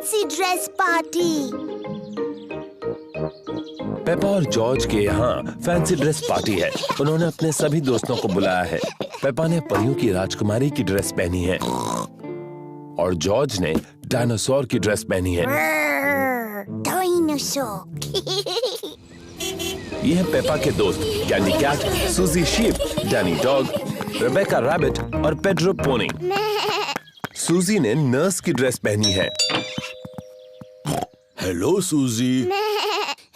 Fancy dress party. Peppa और George के यहाँ फैंसी ड्रेस पार्टी है। उन्होंने अपने सभी दोस्तों को बुलाया है। पेपा ने परियों की राजकुमारी की ड्रेस पहनी है और जॉर्ज ने डायनासोर की ड्रेस पहनी है। डायनासोर। ये है पेपा के दोस्त Candy Cat, Suzy Sheep, Danny Dog, Rebecca Rabbit और पेड्रो पोनी। सूजी ने नर्स की ड्रेस पहनी है। Hello Suzy.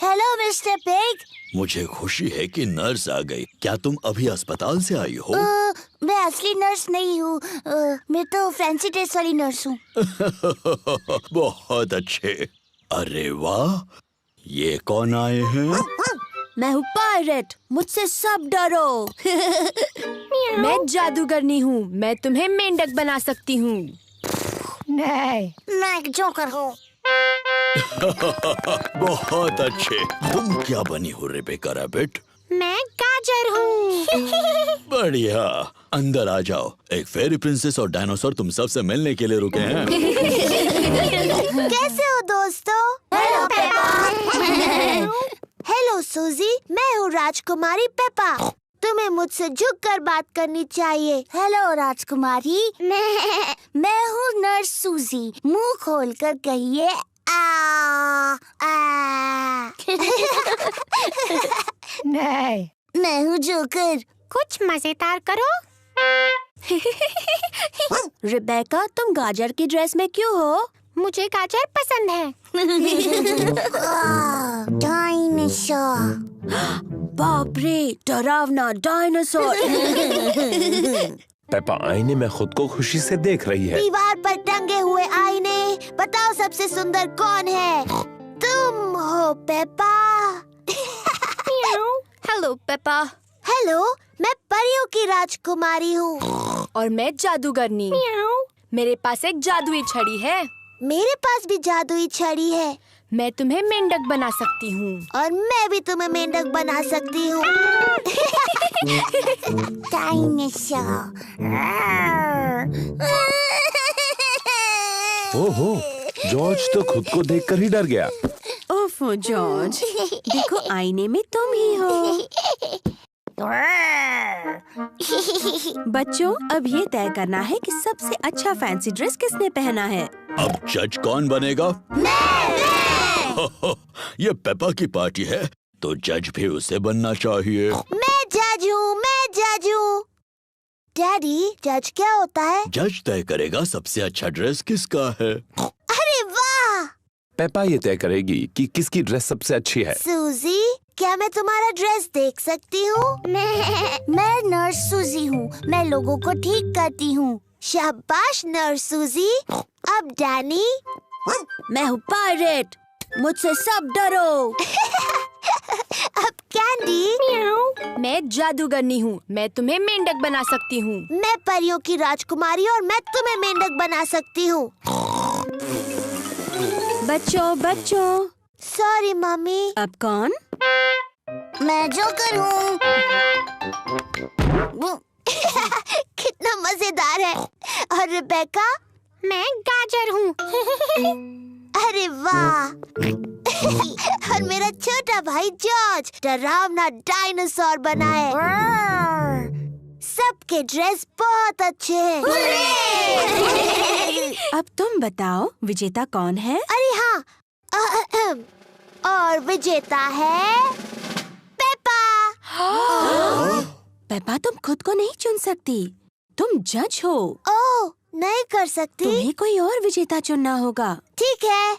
Hello mister Pig. मुझे खुशी है कि नर्स आ गई। क्या तुम अभी अस्पताल से आई हो? मैं असली नर्स नहीं हूँ। मैं तो फैंसी ड्रेस वाली नर्स हूँ। बहुत अच्छे। अरे वाह, ये कौन आए हैं? मैं हूँ पायरेट, मुझसे सब डरो। मैं जादूगरनी हूँ, मैं तुम्हें मेंढक बना सकती हूँ। नहीं, मैं एक जोकर हूँ। बहुत अच्छे। तुम क्या बनी हो रेबेका रैबिट? मैं गाजर हूँ। बढ़िया, अंदर आ जाओ। एक फेरी प्रिंसेस और डायनासोर तुम सबसे मिलने के लिए रुके हैं। कैसे हो दोस्तों? Hello Peppa. हेलो सूजी, मैं हूँ राजकुमारी पेपा। तुम्हें मुझसे झुककर बात करनी चाहिए। हेलो राजकुमारी। मैं हूँ नर्स सूजी। मुंह खोलकर कहिए नहीं, मैं हूँ जोकर। कुछ मजेदार करो। रेबेका, तुम गाजर की ड्रेस में क्यों हो? मुझे गाजर पसंद है। डायनासोर। बाप रे, डरावना डायनासोर। पेपा आईने में खुद को खुशी से देख रही है। दीवार पर टंगे हुए आईने, बताओ सबसे सुंदर कौन है? तुम हो पेपा। Hello Peppa. हेलो, मैं परियों की राजकुमारी हूँ। और मैं जादूगरनी। मेरे पास एक जादुई छड़ी है। मेरे पास भी जादुई छड़ी है। मैं तुम्हें मेंढक बना सकती हूँ। और मैं भी तुम्हें मेंढक बना सकती हूँ। डायनासोर। ओहो, जॉर्ज तो खुद को देखकर ही डर गया। ओफो जॉर्ज, देखो आईने में तुम ही हो। बच्चों, अब ये तय करना है कि सबसे अच्छा फैंसी ड्रेस किसने पहना है। अब जज कौन बनेगा? ये पेपा की पार्टी है, तो जज भी उसे बनना चाहिए। मैं जज हूँ, मैं जज हूँ। डैडी, जज क्या होता है? जज तय करेगा सबसे अच्छा ड्रेस किसका है। अरे वाह! पेपा ये तय करेगी कि किसकी ड्रेस सबसे अच्छी है। सूजी, क्या मैं तुम्हारा ड्रेस देख सकती हूँ? मैं नर्स सूजी हूँ। मैं लोगों को ठीक करती हूँ। शाबाश नर्स सूजी। अब डैनी। मैं हूँ पायरेट, मुझसे सब डरो। अब कैंडी। मैं जादूगरनी हूँ, मैं तुम्हें मेंढक बना सकती हूँ। मैं परियों की राजकुमारी और मैं तुम्हें मेंढक बना सकती हूँ। बच्चों। Sorry mummy. अब कौन? मैं जोकर हूँ। कितना मजेदार है। और रेबेका? मैं गाजर हूँ। अरे वाह! और मेरा छोटा भाई जॉर्ज डरावना डायनासोर बना है। सबके ड्रेस बहुत अच्छे हैं। अब तुम बताओ, विजेता कौन है? अरे हाँ, और विजेता है पेपा। पेपा, तुम खुद को नहीं चुन सकती, तुम जज हो। ओह, नहीं कर सकती? तुम्हें कोई और विजेता चुनना होगा। ठीक है,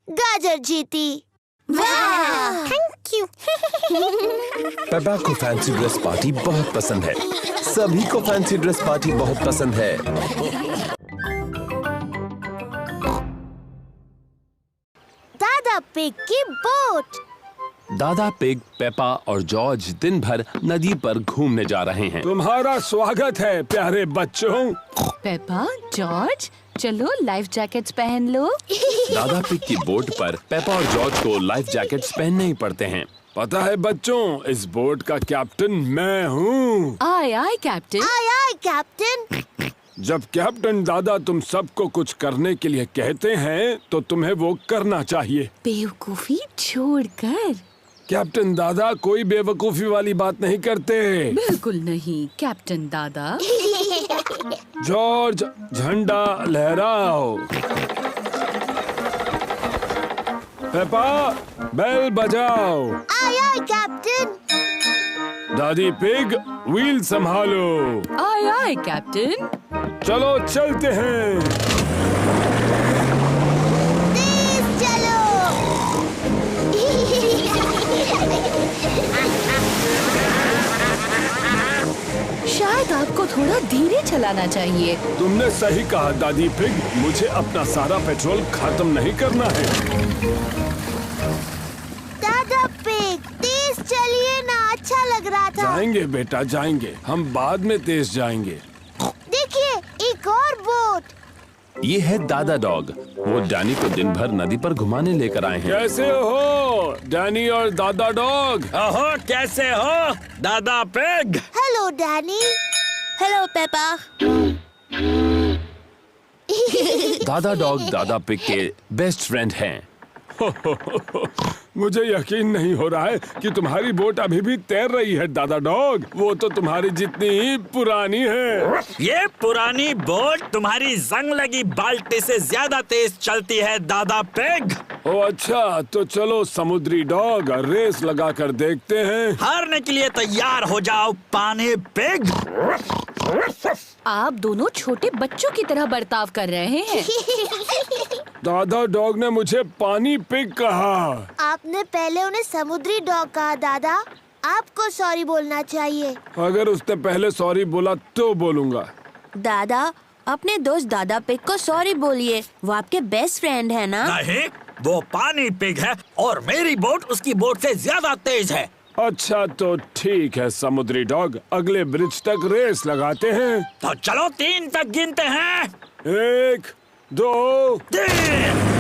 गाजर जीती। वाह! Thank you. पेपा को फैंसी ड्रेस पार्टी बहुत पसंद है। सभी को फैंसी ड्रेस पार्टी बहुत पसंद है। दादा पिग की बोट। दादा पिग, पेपा और जॉर्ज दिन भर नदी पर घूमने जा रहे हैं। तुम्हारा स्वागत है प्यारे बच्चों। पेपा, जॉर्ज, चलो लाइफ जैकेट्स पहन लो। दादा पिग की बोट पर पेपा और जॉर्ज को लाइफ जैकेट्स पहनने ही पड़ते हैं। पता है बच्चों, इस बोट का कैप्टन मैं हूँ। आय आय कैप्टन। आय आय कैप्टन। जब कैप्टन दादा तुम सबको कुछ करने के लिए कहते हैं तो तुम्हें वो करना चाहिए। बेवकूफी छोड़कर। कैप्टन दादा कोई बेवकूफी वाली बात नहीं करते। बिल्कुल नहीं कैप्टन दादा। जॉर्ज, झंडा लहराओ। पेपा, बेल बजाओ। Aye aye captain. दादी पिग, व्हील संभालो। आय आय कैप्टन। चलो चलते हैं। तेज चलो। शायद आपको थोड़ा धीरे चलाना चाहिए। तुमने सही कहा दादी पिग, मुझे अपना सारा पेट्रोल खत्म नहीं करना है। दादा पिग, तेज चलिए ना, अच्छा लग रहा था। जाएंगे बेटा जाएंगे, हम बाद में तेज जाएंगे। देखिए एक और बोट। ये है दादा डॉग। वो डैनी को दिन भर नदी पर घुमाने लेकर आए हैं। कैसे हो डैनी और दादा डॉग? ओहो, कैसे हो दादा pig? Hello Danny. Hello Peppa. दादा डॉग दादा पिग के बेस्ट फ्रेंड हैं। मुझे यकीन नहीं हो रहा है कि तुम्हारी बोट अभी भी तैर रही है दादा डॉग। वो तो तुम्हारी जितनी ही पुरानी है। ये पुरानी बोट तुम्हारी जंग लगी बाल्टी से ज्यादा तेज चलती है दादा पिग। ओ अच्छा, तो चलो समुद्री डॉग, रेस लगा कर देखते हैं। हारने के लिए तैयार हो जाओ पानी पिग। आप दोनों छोटे बच्चों की तरह बर्ताव कर रहे हैं। दादा डॉग ने मुझे पानी पिग कहा। आपने पहले उन्हें समुद्री डॉग कहा दादा। आपको सॉरी बोलना चाहिए। अगर उसने पहले सॉरी बोला तो बोलूंगा। दादा, अपने दोस्त दादा पिग को सॉरी बोलिए। वो आपके बेस्ट फ्रेंड है ना? नहीं, वो पानी पिग है और मेरी बोट उसकी बोट से ज्यादा तेज है। अच्छा तो ठीक है समुद्री डॉग, अगले ब्रिज तक रेस लगाते हैं। तो चलो 3 तक गिनते हैं। 1, 2, 3।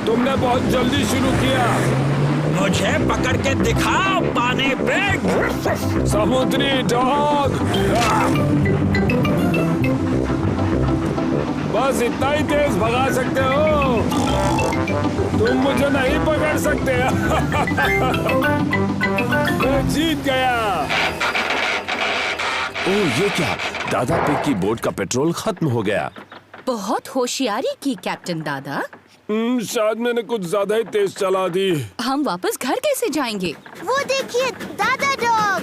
तुमने बहुत जल्दी शुरू किया। मुझे पकड़ के दिखाओ पानी पिग। समुद्री डॉग, बस इतना ही तेज भगा सकते हो, तुम मुझे नहीं पकड़ सकते। मैं जीत गया। ओह ये क्या, दादा पिग की बोट का पेट्रोल खत्म हो गया। बहुत होशियारी की कैप्टन दादा। शायद मैंने कुछ ज्यादा ही तेज चला दी। हम वापस घर कैसे जाएंगे? वो देखिए दादा डॉग।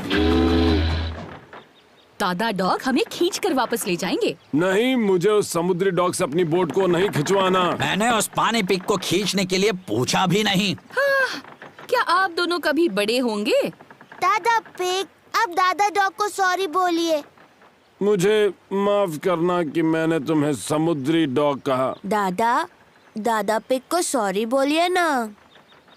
दादा डॉग हमें खींच कर वापस ले जाएंगे। नहीं, मुझे उस समुद्री डॉग से अपनी बोट को नहीं खिंचवाना। मैंने उस पानी पिग को खींचने के लिए पूछा भी नहीं। क्या आप दोनों कभी बड़े होंगे? दादा पिग, अब दादा डॉग को सॉरी बोलिए। मुझे माफ करना कि मैंने तुम्हें समुद्री डॉग कहा। दादा पिग को सॉरी बोलिए ना।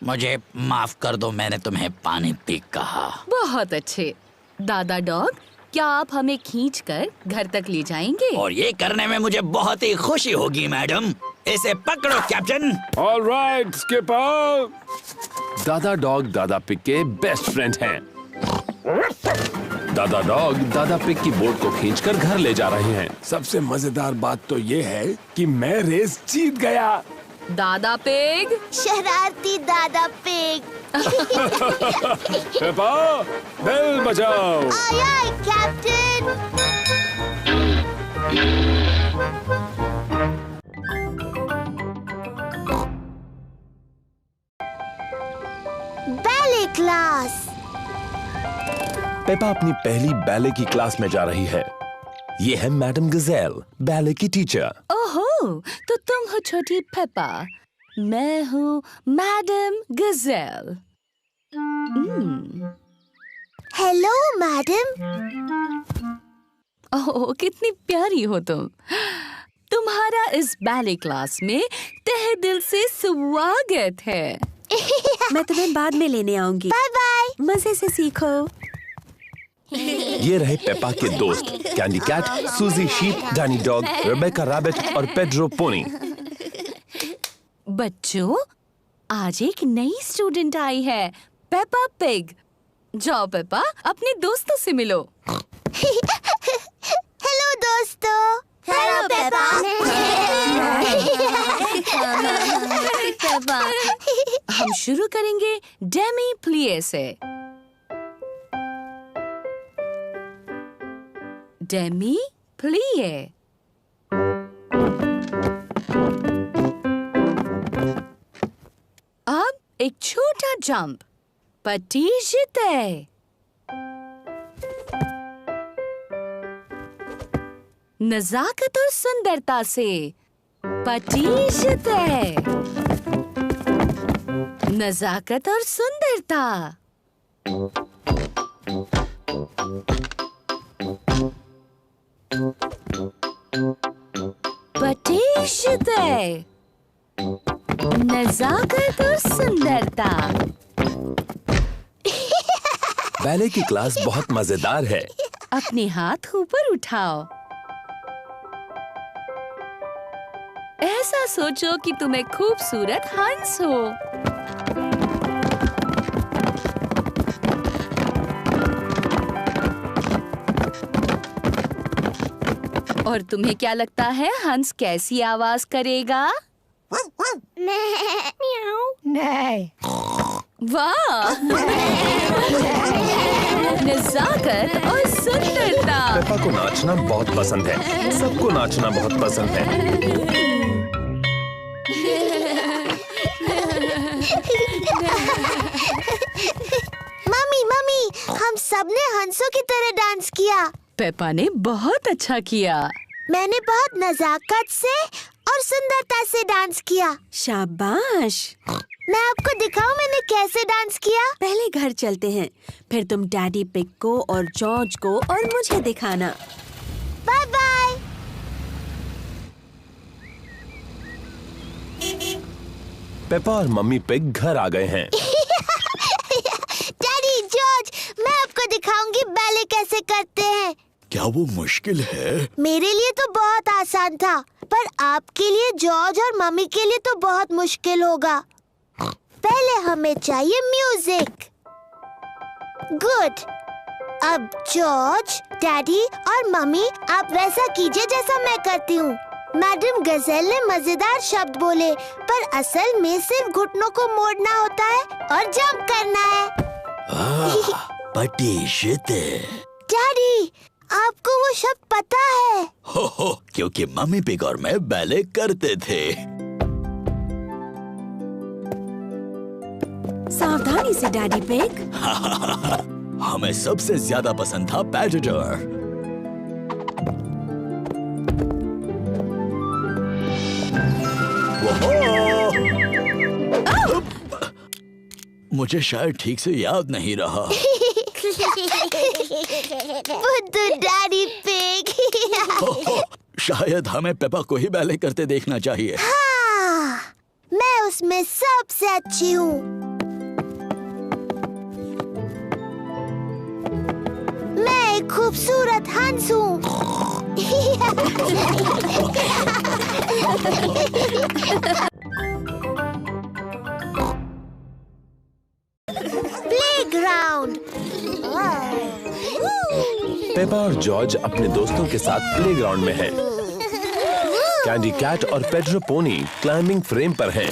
मुझे माफ कर दो, मैंने तुम्हें पानी पिग कहा। बहुत अच्छे। दादा डॉग, क्या आप हमें खींचकर घर तक ले जाएंगे? और ये करने में मुझे बहुत ही खुशी होगी मैडम। इसे पकड़ो कैप्टन। All right skipper. दादा डॉग दादा पिग के बेस्ट फ्रेंड हैं। दादा डॉग दादा पिग की बोट को खींचकर घर ले जा रहे हैं। सबसे मजेदार बात तो ये है कि मैं रेस जीत गया। दादा पिग, शरारती दादा पिग। पेपा, बेल बजाओ। Aye aye captain. Ballet class. Peppa अपनी पहली बैले की क्लास में जा रही है। ये है मैडम गजेल, बैले की टीचर। ओहो, तो तुम हो छोटी पेपा, मैं हूँ मैडम गजेल। Hello madam. ओह, कितनी प्यारी हो तुम। तुम्हारा इस बैले क्लास में तहे दिल से स्वागत है। मैं तुम्हें बाद में लेने आऊंगी। Bye bye. मजे से सीखो। ये रहे पेपा के दोस्त, Candy Cat, Suzy Sheep, Danny Dog, Rebecca Rabbit और पेड्रो पोनी। बच्चों, आज एक नई स्टूडेंट आई है, पेपा पिग। जाओ पेपा, अपने दोस्तों से मिलो। हेलो दोस्तों। पेपा। हम शुरू करेंगे डेमी प्लिए से। डेमी प्लिए। अब एक छोटा जंप। पट्टी जीते। नजाकत और सुंदरता से पट्टी जीते। नजाकत और सुंदरता। पट्टी जीते। नजाकत और सुंदरता। बैले की क्लास बहुत मजेदार है। अपने हाथ ऊपर उठाओ। ऐसा सोचो कि तुम एक खूबसूरत हंस हो। और तुम्हें क्या लगता है हंस कैसी आवाज करेगा? नहीं। वाह! नजाकत और सुंदरता। पेपा को नाचना बहुत पसंद है। सबको नाचना बहुत पसंद है। मम्मी, हम सबने हंसों की तरह डांस किया। पेपा ने बहुत अच्छा किया। मैंने बहुत नजाकत से और सुंदरता से डांस किया। शाबाश। मैं आपको दिखाऊं मैंने कैसे डांस किया? पहले घर चलते हैं, फिर तुम डैडी पिग को और जॉर्ज को और मुझे दिखाना। Bye bye. पेपा और मम्मी पिग घर आ गए हैं। डैडी, जॉर्ज, मैं आपको दिखाऊंगी बैले कैसे करते हैं। क्या वो मुश्किल है? मेरे लिए तो बहुत आसान था, पर आपके लिए, जॉर्ज और मम्मी के लिए तो बहुत मुश्किल होगा। पहले हमें चाहिए म्यूजिक। गुड। अब जॉर्ज, डैडी और मम्मी, आप वैसा कीजिए जैसा मैं करती हूँ। मैडम गजेल ने मजेदार शब्द बोले, पर असल में सिर्फ घुटनों को मोड़ना होता है और जंप करना है। पट्टी जीते। डैडी, आपको वो शब्द पता है? हो, क्योंकि मम्मी पिग और मैं बैले करते थे। सावधानी से डैडी पिग। हमें सबसे ज्यादा पसंद था पैटेडर। मुझे शायद ठीक से याद नहीं रहा। बुद्धू डैडी पिग। शायद हमें पेपा को ही बैले करते देखना चाहिए। हाँ, मैं उसमें सबसे अच्छी हूँ। मैं एक खूबसूरत हंस हूँ। प्लेग्राउंड। पेपा और जॉर्ज अपने दोस्तों के साथ प्लेग्राउंड में हैं। कैंडी कैट और पेड्रो पोनी क्लाइंबिंग फ्रेम पर हैं।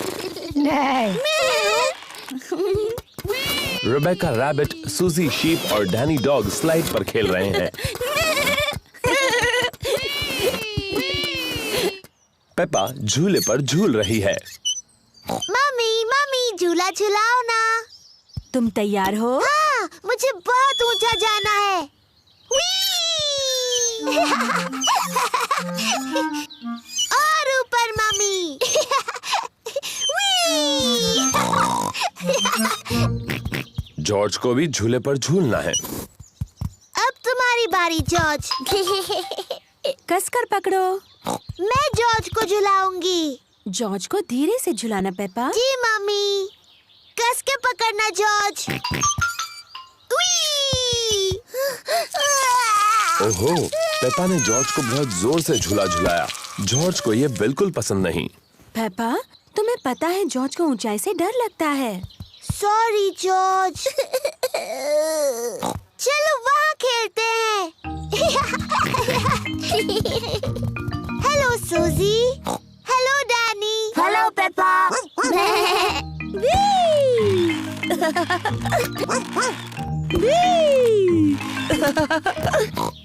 रेबेका रैबिट, सूजी शीप और डैनी डॉग स्लाइड पर खेल रहे हैं। पेपा झूले पर झूल रही है। मम्मी, झूला झुलाओ ना। तुम तैयार हो? हाँ, मुझे बहुत ऊंचा जाना है। और ऊपर मम्मी। जॉर्ज को भी झूले पर झूलना है। अब तुम्हारी बारी जॉर्ज। कसकर पकड़ो। मैं जॉर्ज को झुलाऊंगी। जॉर्ज को धीरे से झुलाना पेपा। जी मम्मी। कस के पकड़ना जॉर्ज। ओहो, पेपा ने जॉर्ज को बहुत जोर से झूला झुलाया। जॉर्ज को ये बिल्कुल पसंद नहीं। पेपा, तुम्हें पता है जॉर्ज को ऊंचाई से डर लगता है। Sorry George. चलो वहाँ खेलते हैं। Hello Suzy. Hello Danny. Hello Peppa.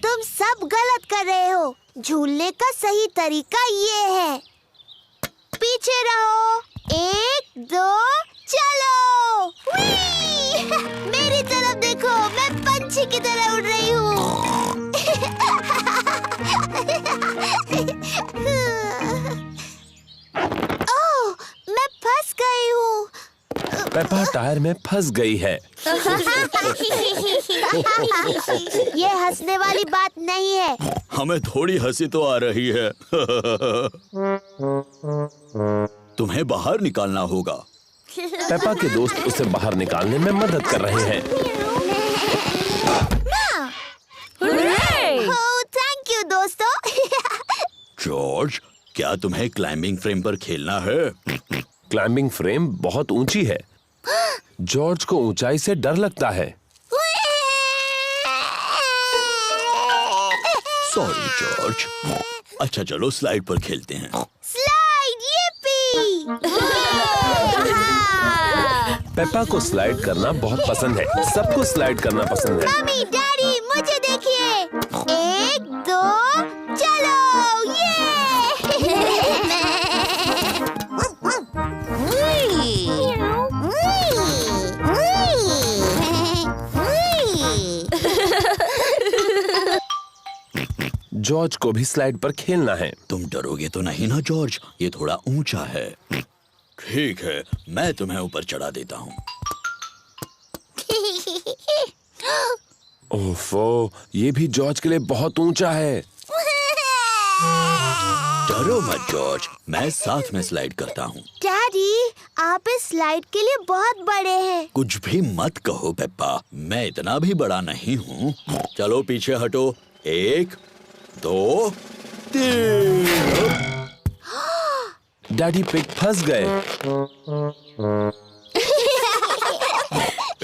तुम सब गलत कर रहे हो। झूलने का सही तरीका ये है। पीछे रहो। 1, 2, चलो। मेरी तरफ देखो, मैं पंछी की तरह उड़ रही हूँ। ओह, मैं फंस गई हूँ। पेपा टायर में फंस गई है। ये हंसने वाली बात नहीं है। हमें थोड़ी हंसी तो आ रही है। तुम्हें बाहर निकालना होगा। पेपा के दोस्त उसे बाहर निकालने में मदद कर रहे हैं। ओह, थैंक यू दोस्तों। जॉर्ज, क्या तुम्हें क्लाइंबिंग फ्रेम पर खेलना है? क्लाइंबिंग फ्रेम बहुत ऊंची है। जॉर्ज को ऊंचाई से डर लगता है। Sorry George. अच्छा चलो स्लाइड पर खेलते हैं। Slide, yippee! पेपा को स्लाइड करना बहुत पसंद है। सबको स्लाइड करना पसंद है। मम्मी, डैडी, मुझे देखिए। 1, 2, चलो। जॉर्ज को भी स्लाइड पर खेलना है। तुम डरोगे तो नहीं ना जॉर्ज? ये थोड़ा ऊंचा है। ठीक है, मैं तुम्हें ऊपर चढ़ा देता हूँ। ओफो, ये भी जॉर्ज के लिए बहुत ऊंचा है। डरो मत जॉर्ज, मैं साथ में स्लाइड करता हूँ। डैडी, आप इस स्लाइड के लिए बहुत बड़े हैं। कुछ भी मत कहो पेप्पा, मैं इतना भी बड़ा नहीं हूँ। चलो पीछे हटो। 1, 2, 3। डैडी पिग फंस गए।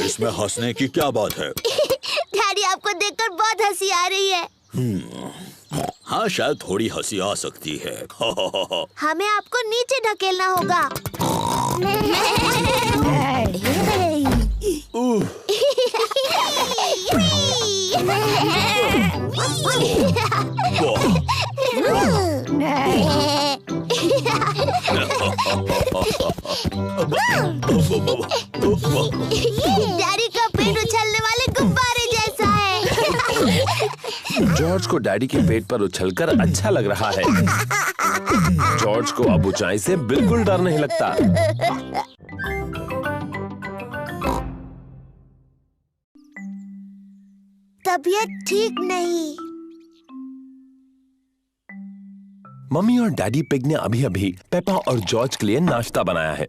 इसमें हंसने की क्या बात है? डैडी, आपको देखकर बहुत हंसी आ रही है। हाँ, शायद थोड़ी हंसी आ सकती है। हमें आपको नीचे ढकेलना होगा। डैडी का पेट उछलने वाले गुब्बारे जैसा है। जॉर्ज को डैडी के पेट पर उछलकर अच्छा लग रहा है। जॉर्ज को अब ऊंचाई से बिल्कुल डर नहीं लगता। तबीयत ठीक नहीं। मम्मी और डैडी पिग ने अभी अभी पेपा और जॉर्ज के लिए नाश्ता बनाया है।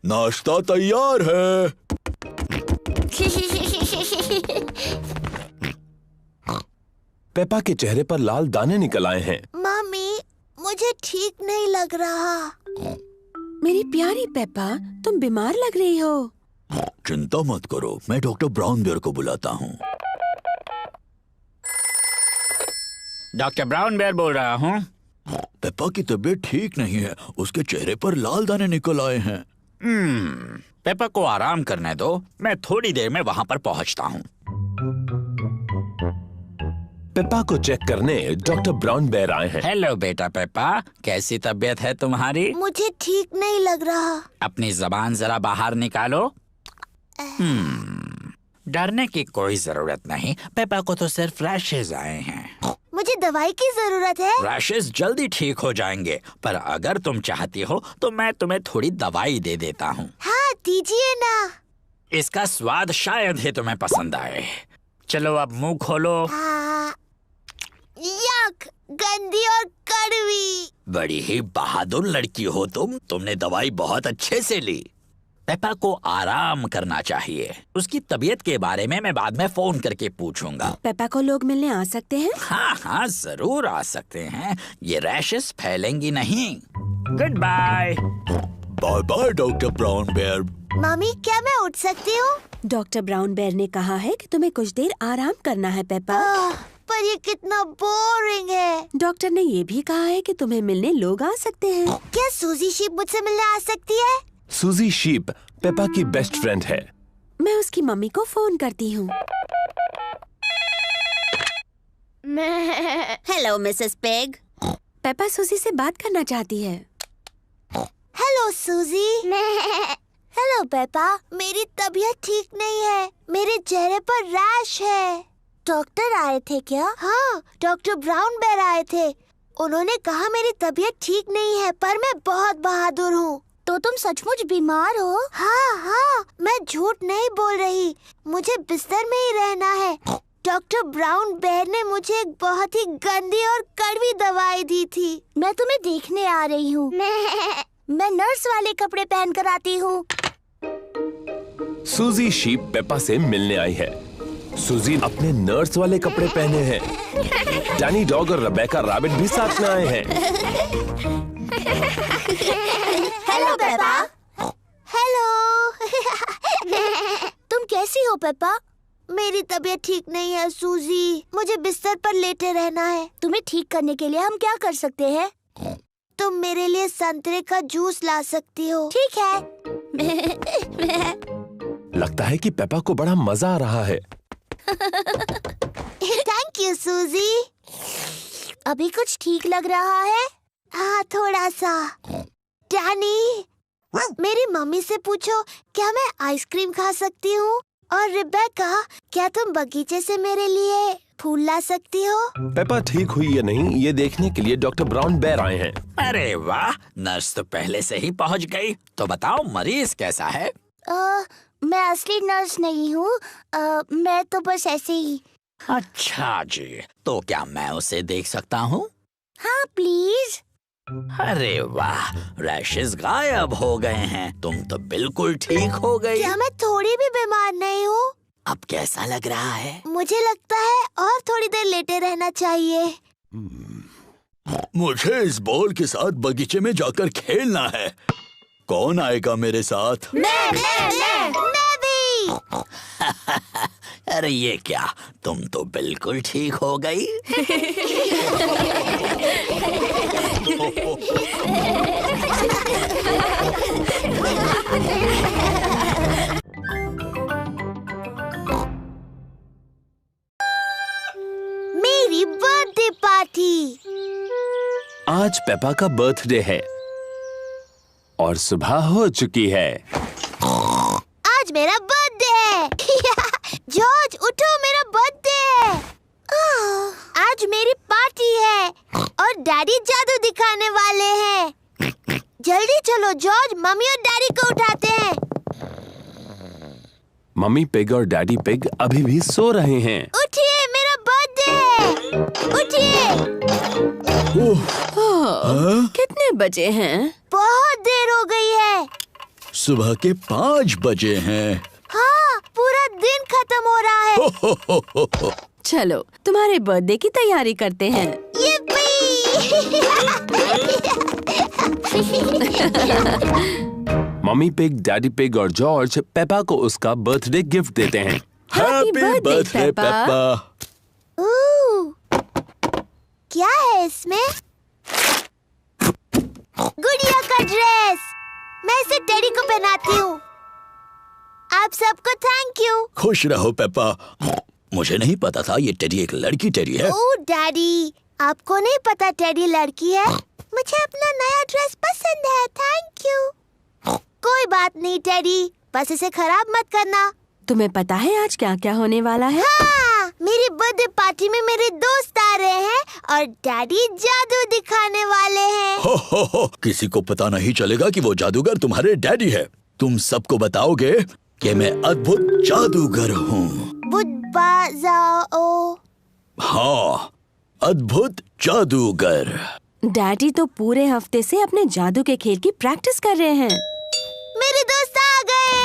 नाश्ता तैयार है। पेपा के चेहरे पर लाल दाने निकल आए हैं। मम्मी, मुझे ठीक नहीं लग रहा। मेरी प्यारी पेप्पा, तुम बीमार लग रही हो। चिंता मत करो, मैं डॉक्टर ब्राउन बेयर को बुलाता हूँ। डॉक्टर ब्राउन बेयर बोल रहा हूँ। पेप्पा की तबीयत ठीक नहीं है, उसके चेहरे पर लाल दाने निकल आए हैं। पेप्पा को आराम करने दो, मैं थोड़ी देर में वहाँ पर पहुँचता हूँ। पेपा को चेक करने डॉक्टर ब्राउन बेयर आए हैं। हेलो बेटा पेप्पा, कैसी तबीयत है तुम्हारी? मुझे ठीक नहीं लग रहा। अपनी जबान जरा बाहर निकालो। डरने की कोई जरूरत नहीं, पेप्पा को तो सिर्फ रैशेज आए हैं। मुझे दवाई की जरूरत है। रैशेज जल्दी ठीक हो जाएंगे, पर अगर तुम चाहती हो तो मैं तुम्हें थोड़ी दवाई दे देता हूँ। हाँ, दीजिए ना। इसका स्वाद शायद ही तुम्हें पसंद आए। चलो अब मुंह खोलो। यक, गंदी और कड़वी। बड़ी ही बहादुर लड़की हो तुमने दवाई बहुत अच्छे से ली। पेप्पा को आराम करना चाहिए। उसकी तबीयत के बारे में मैं बाद में फोन करके पूछूंगा। पेप्पा को लोग मिलने आ सकते हैं? हाँ हाँ, जरूर आ सकते हैं। ये रैशेस फैलेंगी नहीं। Good bye. Bye bye doctor Brown Bear. Mummy, क्या मैं उठ सकती हूँ? डॉक्टर ब्राउन बेयर ने कहा है कि तुम्हें कुछ देर आराम करना है पेप्पा। पर ये कितना बोरिंग है। डॉक्टर ने ये भी कहा है कि तुम्हें मिलने लोग आ सकते हैं। क्या सूजी शीप मुझसे मिलने आ सकती है? सूजी शीप पेपा की बेस्ट फ्रेंड है। मैं उसकी मम्मी को फोन करती हूँ। Hello Mrs peg. पेपा सूजी से बात करना चाहती है। Hello Suzy. हेलो पेपा, मेरी तबीयत ठीक नहीं है। मेरे चेहरे पर रैश है। डॉक्टर आए थे क्या? हाँ, डॉक्टर ब्राउन बेयर आए थे। उन्होंने कहा मेरी तबीयत ठीक नहीं है, पर मैं बहुत बहादुर हूँ। तो तुम सचमुच बीमार हो? हाँ, मैं झूठ नहीं बोल रही। मुझे बिस्तर में ही रहना है। डॉक्टर ब्राउन बेयर ने मुझे एक बहुत ही गंदी और कड़वी दवाई दी थी। मैं तुम्हें देखने आ रही हूँ। मैं नर्स वाले कपड़े पहन कर आती हूँ। सूजी शीप पेपा से मिलने आई है। सूजी अपने नर्स वाले कपड़े पहने हैं। डैनी डॉग और रेबेका रैबिट भी साथ में आए हैं। Hello Peppa. हेलो। तुम कैसी हो पेपा? मेरी तबीयत ठीक नहीं है सूजी। मुझे बिस्तर पर लेटे रहना है। तुम्हें ठीक करने के लिए हम क्या कर सकते हैं? तुम मेरे लिए संतरे का जूस ला सकती हो। ठीक है। लगता है कि पेपा को बड़ा मजा आ रहा है। थैंक यू सूजी। अभी कुछ ठीक लग रहा है? हाँ, थोड़ा सा। डैनी, मेरी मम्मी से पूछो क्या मैं आइसक्रीम खा सकती हूँ? और रेबेका, क्या तुम बगीचे से मेरे लिए फूल ला सकती हो? पेपा ठीक हुई या नहीं, ये देखने के लिए डॉक्टर ब्राउन बेयर आए हैं। अरे वाह, नर्स तो पहले से ही पहुंच गई। तो बताओ मरीज कैसा है? मैं असली नर्स नहीं हूँ। मैं तो बस ऐसे ही। अच्छा जी, तो क्या मैं उसे देख सकता हूँ? हाँ प्लीज। अरे वाह, रैशेस गायब हो गए हैं। तुम तो बिल्कुल ठीक हो गई। क्या मैं थोड़ी भी बीमार नहीं हूँ? अब कैसा लग रहा है? मुझे लगता है और थोड़ी देर लेटे रहना चाहिए। मुझे इस बॉल के साथ बगीचे में जाकर खेलना है। कौन आएगा मेरे साथ? मैं भी। अरे ये क्या, तुम तो बिल्कुल ठीक हो गई। मेरी बर्थडे पार्टी। आज पेपा का बर्थडे है और सुबह हो चुकी है। आज मेरा बर्थडे है। जॉर्ज उठो, मेरा बर्थडे है। आज मेरी पार्टी है और डैडी जादू दिखाने वाले हैं। जल्दी चलो जॉर्ज, मम्मी और डैडी को उठाते हैं। मम्मी पिग और डैडी पिग अभी भी सो रहे हैं। उठिए, मेरा बर्थडे है। उठिए। कितने बजे हैं? बहुत देर हो गई है। सुबह के 5 बजे हैं। हाँ, पूरा दिन खत्म हो रहा है। चलो तुम्हारे बर्थडे की तैयारी करते हैं। मम्मी पिग, डैडी पिग और जॉर्ज पेपा को उसका बर्थडे गिफ्ट देते हैं। Happy birthday Peppa. क्या है इसमें? गुड़िया का ड्रेस। मैं इसे टेडी को पहनाती हूँ। आप सबको थैंक यू। खुश रहो पेपा। मुझे नहीं पता था ये टेडी एक लड़की टेडी है। ओह डैडी, आपको नहीं पता टेडी लड़की है? मुझे अपना नया ड्रेस पसंद है, थैंक यू। कोई बात नहीं टेडी, बस इसे खराब मत करना। तुम्हें पता है आज क्या क्या होने वाला है? हाँ, मेरी बर्थडे पार्टी में मेरे दोस्त आ रहे हैं और डैडी जादू दिखाने वाले हैं। हो, किसी को पता नहीं चलेगा कि वो जादूगर तुम्हारे डैडी है। तुम सबको बताओगे कि मैं अद्भुत जादूगर हूँ। हाँ, अद्भुत जादूगर। डैडी तो पूरे हफ्ते से अपने जादू के खेल की प्रैक्टिस कर रहे हैं। मेरे दोस्त आ गए।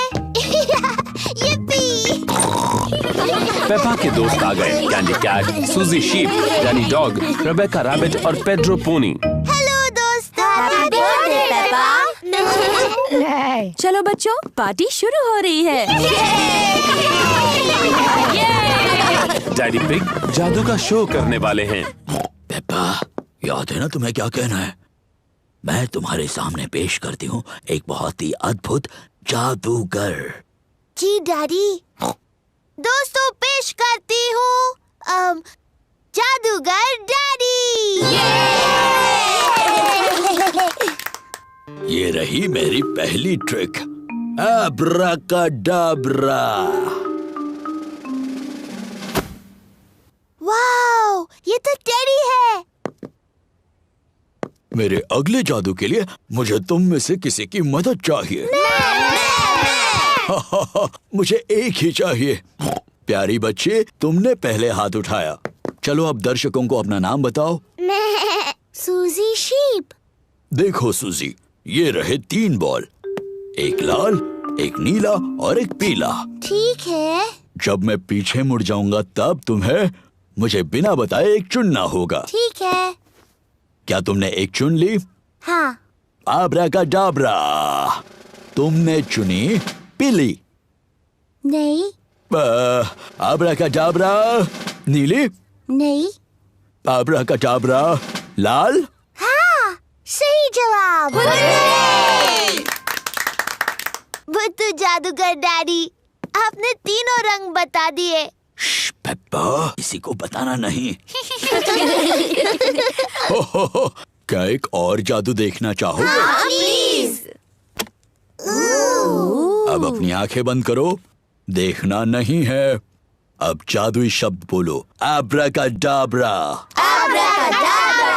yippee! पेपा के दोस्त आ गए। Candy Cat, Suzy Sheep, Danny Dog, Rebecca Rabbit और पेड्रो पोनी। हेलो दोस्त। Happy birthday Peppa. चलो बच्चों, पार्टी शुरू हो रही है। डैडी पिग जादू का शो करने वाले हैं। पेपा, याद है ना तुम्हें क्या कहना है? मैं तुम्हारे सामने पेश करती हूँ एक बहुत ही अद्भुत जादूगर। जी डैडी। दोस्तों पेश करती हूँ जादूगर डैडी। ये रही मेरी पहली ट्रिक, एब्राकाडाब्रा। वाओ, ये तो टेडी है। मेरे अगले जादू के लिए मुझे तुम में से किसी की मदद चाहिए। मुझे एक ही चाहिए। प्यारी बच्चे, तुमने पहले हाथ उठाया। चलो अब दर्शकों को अपना नाम बताओ। सूजी शीप। देखो सूजी, ये रहे 3 बॉल, एक लाल, एक नीला और एक पीला। ठीक है। जब मैं पीछे मुड़ जाऊंगा तब तुम्हें मुझे बिना बताए एक चुनना होगा। ठीक है। क्या तुमने एक चुन ली? हाँ। आब्राकाडाब्रा, तुमने चुनी पीली। नहीं। आब्राकाडाब्रा, नीली। नहीं। आब्राकाडाब्रा, लाल। हाँ, सही जवाब। बुद्धू जादूगर डैडी, आपने तीनों रंग बता दिए। पेप्पा, किसी को बताना नहीं। क्या एक और जादू देखना चाहोगे? हाँ, प्लीज। अब अपनी आंखें बंद करो, देखना नहीं है। अब जादुई शब्द बोलो, आब्राकाडाब्रा। आब्राकाडाब्रा।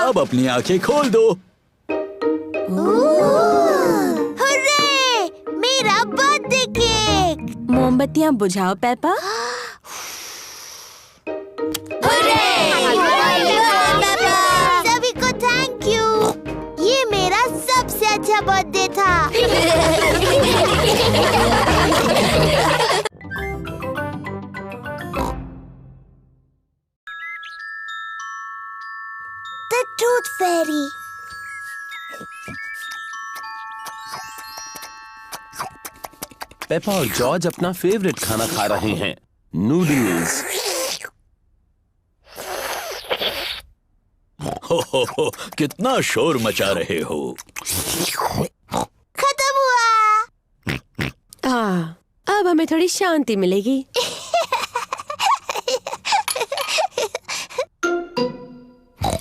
अब अपनी आंखें खोल दो। हुर्रे, मेरा बर्थडे केक। मोमबत्तियाँ बुझाओ पेपा। सभी को थैंक यू। ये मेरा सबसे अच्छा बर्थडे था। The Tooth Fairy। पेपा और जॉर्ज अपना फेवरेट खाना खा रहे हैं, नूडल्स। हो, कितना शोर मचा रहे हो। खत्म हुआ। अब हमें थोड़ी शांति मिलेगी।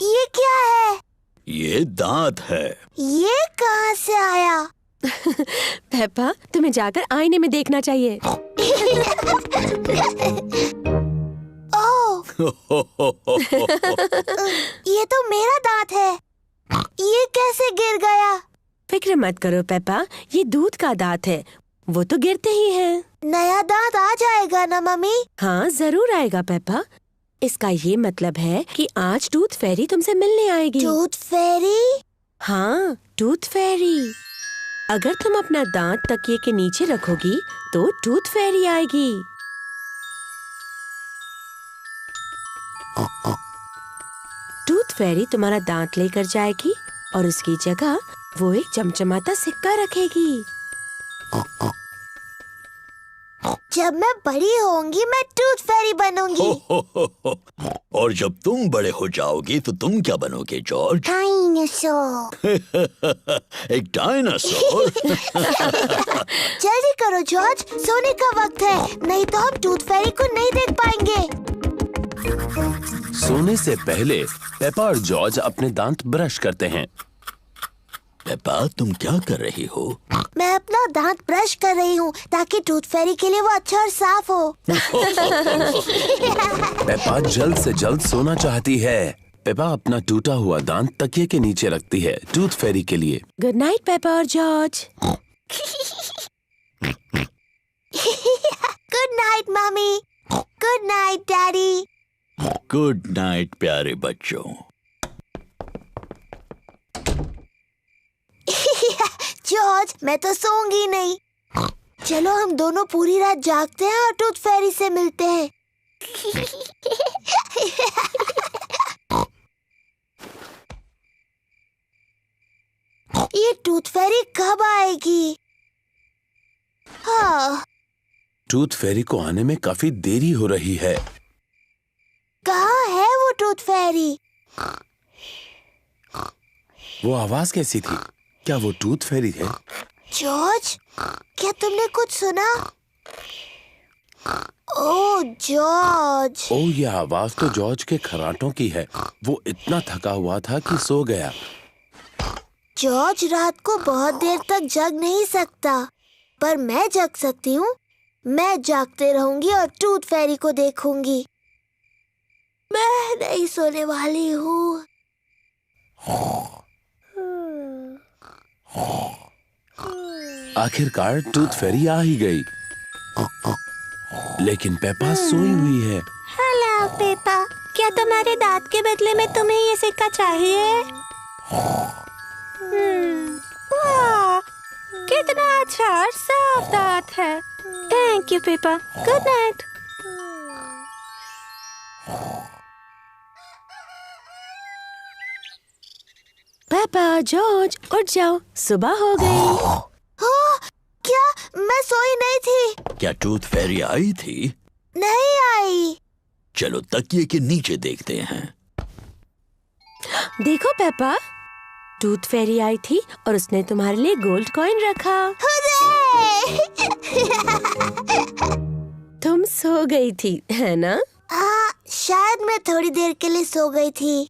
ये क्या है? ये दांत है। ये कहाँ से आया? पेपा, तुम्हें जाकर आईने में देखना चाहिए। ओह, ये तो मेरा दांत है। ये कैसे गिर गया? फिक्र मत करो पेपा, ये दूध का दांत है, वो तो गिरते ही हैं। नया दांत आ जाएगा ना मम्मी? हाँ जरूर आएगा पेपा। इसका ये मतलब है कि आज टूथ फेरी तुमसे मिलने आएगी। टूथ फेरी? हाँ, टूथ फेरी। अगर तुम अपना दांत तकिए के नीचे रखोगी तो टूथ फेरी आएगी। टूथ फेरी तुम्हारा दांत लेकर जाएगी और उसकी जगह वो एक चमचमाता सिक्का रखेगी। जब मैं बड़ी होंगी मैं टूथ फेरी बनूंगी। और जब तुम बड़े हो जाओगी तो तुम क्या बनोगे जॉर्ज? डायनासोर। एक डायनासोर? जल्दी करो जॉर्ज, सोने का वक्त है, नहीं तो हम टूथ फेरी को नहीं देख पाएंगे। सोने से पहले पेपा और जॉर्ज अपने दांत ब्रश करते हैं। पेपा, तुम क्या कर रही हो? मैं अपना दांत ब्रश कर रही हूँ ताकि टूथ फेरी के लिए वो अच्छा और साफ हो। पेपा जल्द से जल्द सोना चाहती है। पेपा अपना टूटा हुआ दांत तकिए के नीचे रखती है टूथ फेरी के लिए। गुड नाइट पेपा और George. Good night mummy. Good night daddy. Good night प्यारे बच्चों। जॉर्ज, मैं तो सोऊंगी नहीं। चलो हम दोनों पूरी रात जागते हैं और टूथ फेरी से मिलते हैं। ये टूथ फेरी कब आएगी? हाँ, टूथ फेरी को आने में काफी देरी हो रही है। कहाँ है वो टूथ फेरी? वो आवाज कैसी थी? क्या वो टूथ फेरी है? जॉर्ज, क्या तुमने कुछ सुना? ओह जॉर्ज। ओ, ये आवाज तो जॉर्ज के खर्राटों की है। वो इतना थका हुआ था कि सो गया। जॉर्ज रात को बहुत देर तक जग नहीं सकता, पर मैं जग सकती हूँ। मैं जागते रहूंगी और टूथ फेरी को देखूंगी। मैं नहीं सोने वाली हूँ। आखिरकार टूथ फेरी आ ही गई, लेकिन पेपा सोई हुई है। हेलो पेपा, क्या तुम्हारे दांत के बदले में तुम्हें ये सिक्का चाहिए? वाह, कितना अच्छा और साफ दांत है। Thank you Peppa. Good night. पापा, जॉर्ज, उठ जाओ, सुबह हो गई। क्या मैं सोई नहीं थी? क्या टूथ फेरी आई थी? नहीं आई। चलो तकिए के नीचे देखते हैं। देखो पापा, टूथ फेरी आई थी और उसने तुम्हारे लिए गोल्ड कॉइन रखा। तुम सो गई थी, है ना? हाँ, शायद मैं थोड़ी देर के लिए सो गई थी,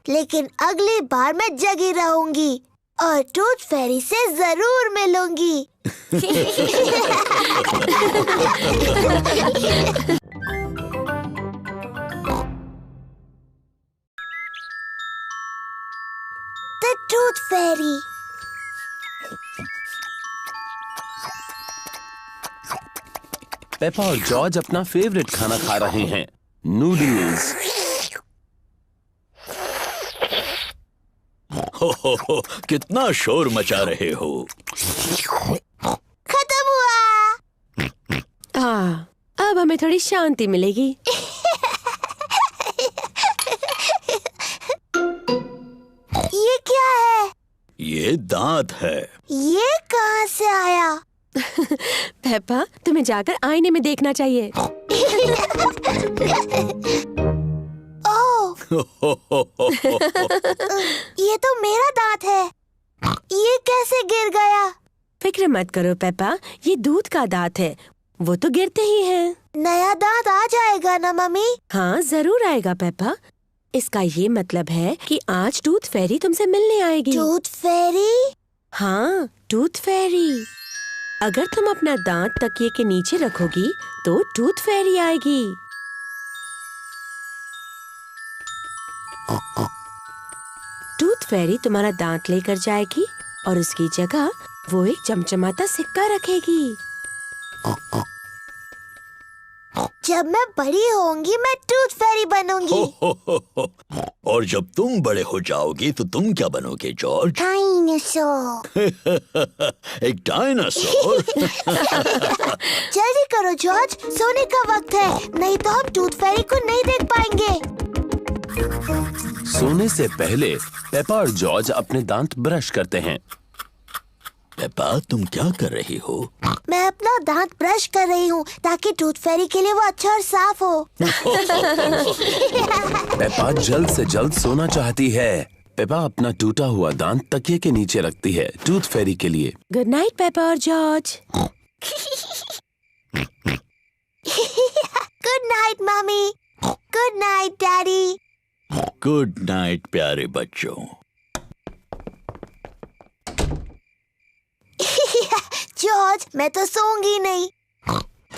लेकिन अगली बार मैं जगी रहूंगी और टूथ फेरी से जरूर मिलूंगी। The Tooth Fairy। पेपा और जॉर्ज अपना फेवरेट खाना खा रहे हैं, नूडल्स। हो, कितना शोर मचा रहे हो। खत्म हुआ। अब हमें थोड़ी शांति मिलेगी। ये क्या है? ये दांत है। ये कहाँ से आया? पेपा, तुम्हें जाकर आईने में देखना चाहिए। ओह, ये तो मेरा दांत है। ये कैसे गिर गया? फिक्र मत करो पेपा, ये दूध का दांत है, वो तो गिरते ही हैं। नया दांत आ जाएगा ना मम्मी? हाँ, जरूर आएगा पेपा। इसका ये मतलब है कि आज टूथ फेरी तुमसे मिलने आएगी। टूथ फेरी? हाँ, टूथ फेरी। अगर तुम अपना दांत तकिए के नीचे रखोगी तो टूथ फेरी आएगी। टूथ फेरी तुम्हारा दांत लेकर जाएगी और उसकी जगह वो एक चमचमाता सिक्का रखेगी। जब मैं बड़ी होंगी मैं टूथ फेरी बनूंगी। और जब तुम बड़े हो जाओगी तो तुम क्या बनोगे जॉर्ज? डायनासोर। एक डायनासोर? जल्दी करो जॉर्ज, सोने का वक्त है, नहीं तो हम टूथ फेरी को नहीं देख पाएंगे। सोने से पहले पेपा और जॉर्ज अपने दांत ब्रश करते हैं। पेपा, तुम क्या कर रही हो? मैं अपना दांत ब्रश कर रही हूँ ताकि टूथ फेरी के लिए वो अच्छा और साफ हो। पेपा जल्द से जल्द सोना चाहती है। पेपा अपना टूटा हुआ दांत तकिए के नीचे रखती है टूथ फेरी के लिए। गुड नाइट पेपा और George. Good night mummy. Good night daddy. Good night प्यारे बच्चों। जॉर्ज, मैं तो सोऊंगी नहीं।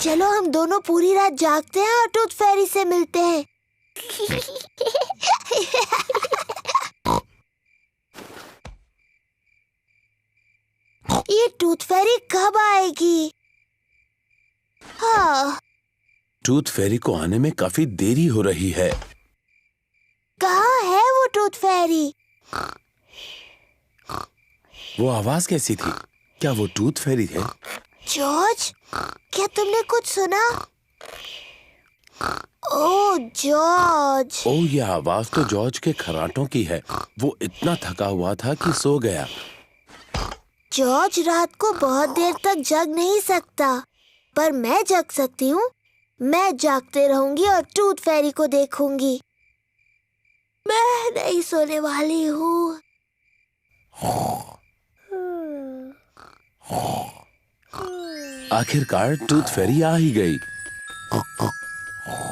चलो हम दोनों पूरी रात जागते हैं और टूथ फेरी से मिलते हैं। ये टूथ फेरी कब आएगी? हाँ, टूथ फेरी को आने में काफी देरी हो रही है। कहाँ है वो टूथ फेरी? वो आवाज कैसी थी? क्या वो टूथ फेरी है? जॉर्ज, क्या तुमने कुछ सुना? ओह जॉर्ज। ओ, ये आवाज तो जॉर्ज के खर्राटों की है। वो इतना थका हुआ था कि सो गया। जॉर्ज रात को बहुत देर तक जग नहीं सकता, पर मैं जग सकती हूँ। मैं जागते रहूंगी और टूथ फेरी को देखूंगी। मैं नहीं सोने वाली हूँ। आखिरकार टूथ फेरी आ ही गई,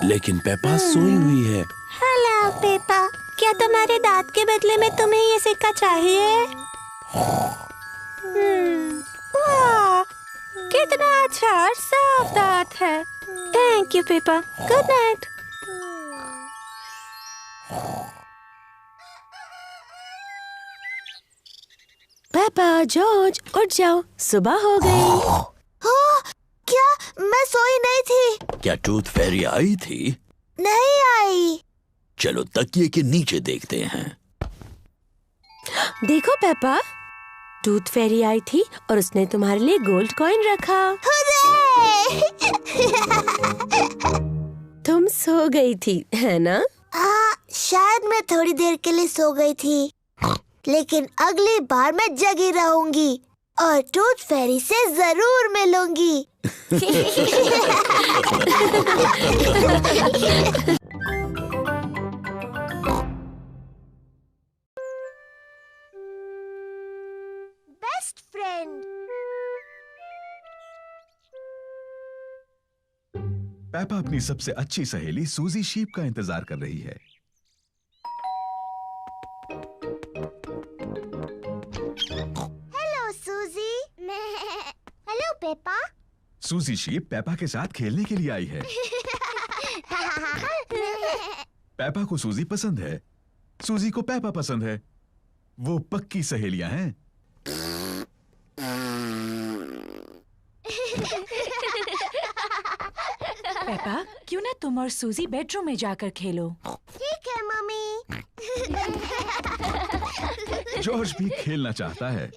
लेकिन पेपा सोई हुई है। हेलो पेपा, क्या तुम्हारे दांत के बदले में तुम्हें ये सिक्का चाहिए? वाह, कितना अच्छा और साफ दांत है। Thank you Peppa, good night. Peppa, George, उठ जाओ, सुबह हो गई। क्या मैं सोई नहीं थी? क्या टूथ फेरी आई थी? नहीं आई। चलो तकिए के नीचे देखते हैं। देखो पेपा, टूथ फेरी आई थी और उसने तुम्हारे लिए गोल्ड कॉइन रखा। तुम सो गई थी, है ना? शायद मैं थोड़ी देर के लिए सो गई थी, लेकिन अगली बार मैं जगी रहूंगी और टूथ फेरी से जरूर मिलूंगी। Best friend. पेपा अपनी सबसे अच्छी सहेली सूजी शीप का इंतजार कर रही है। Hello Suzy. Hello Peppa. सूजी शीप पेपा के साथ खेलने के लिए आई है। पेपा को सूजी पसंद है, सूजी को पेपा पसंद है। वो पक्की सहेलियां हैं। पेपा, क्यों ना तुम और सूजी बेडरूम में जाकर खेलो? ठीक है मम्मी। जॉर्ज भी खेलना चाहता है।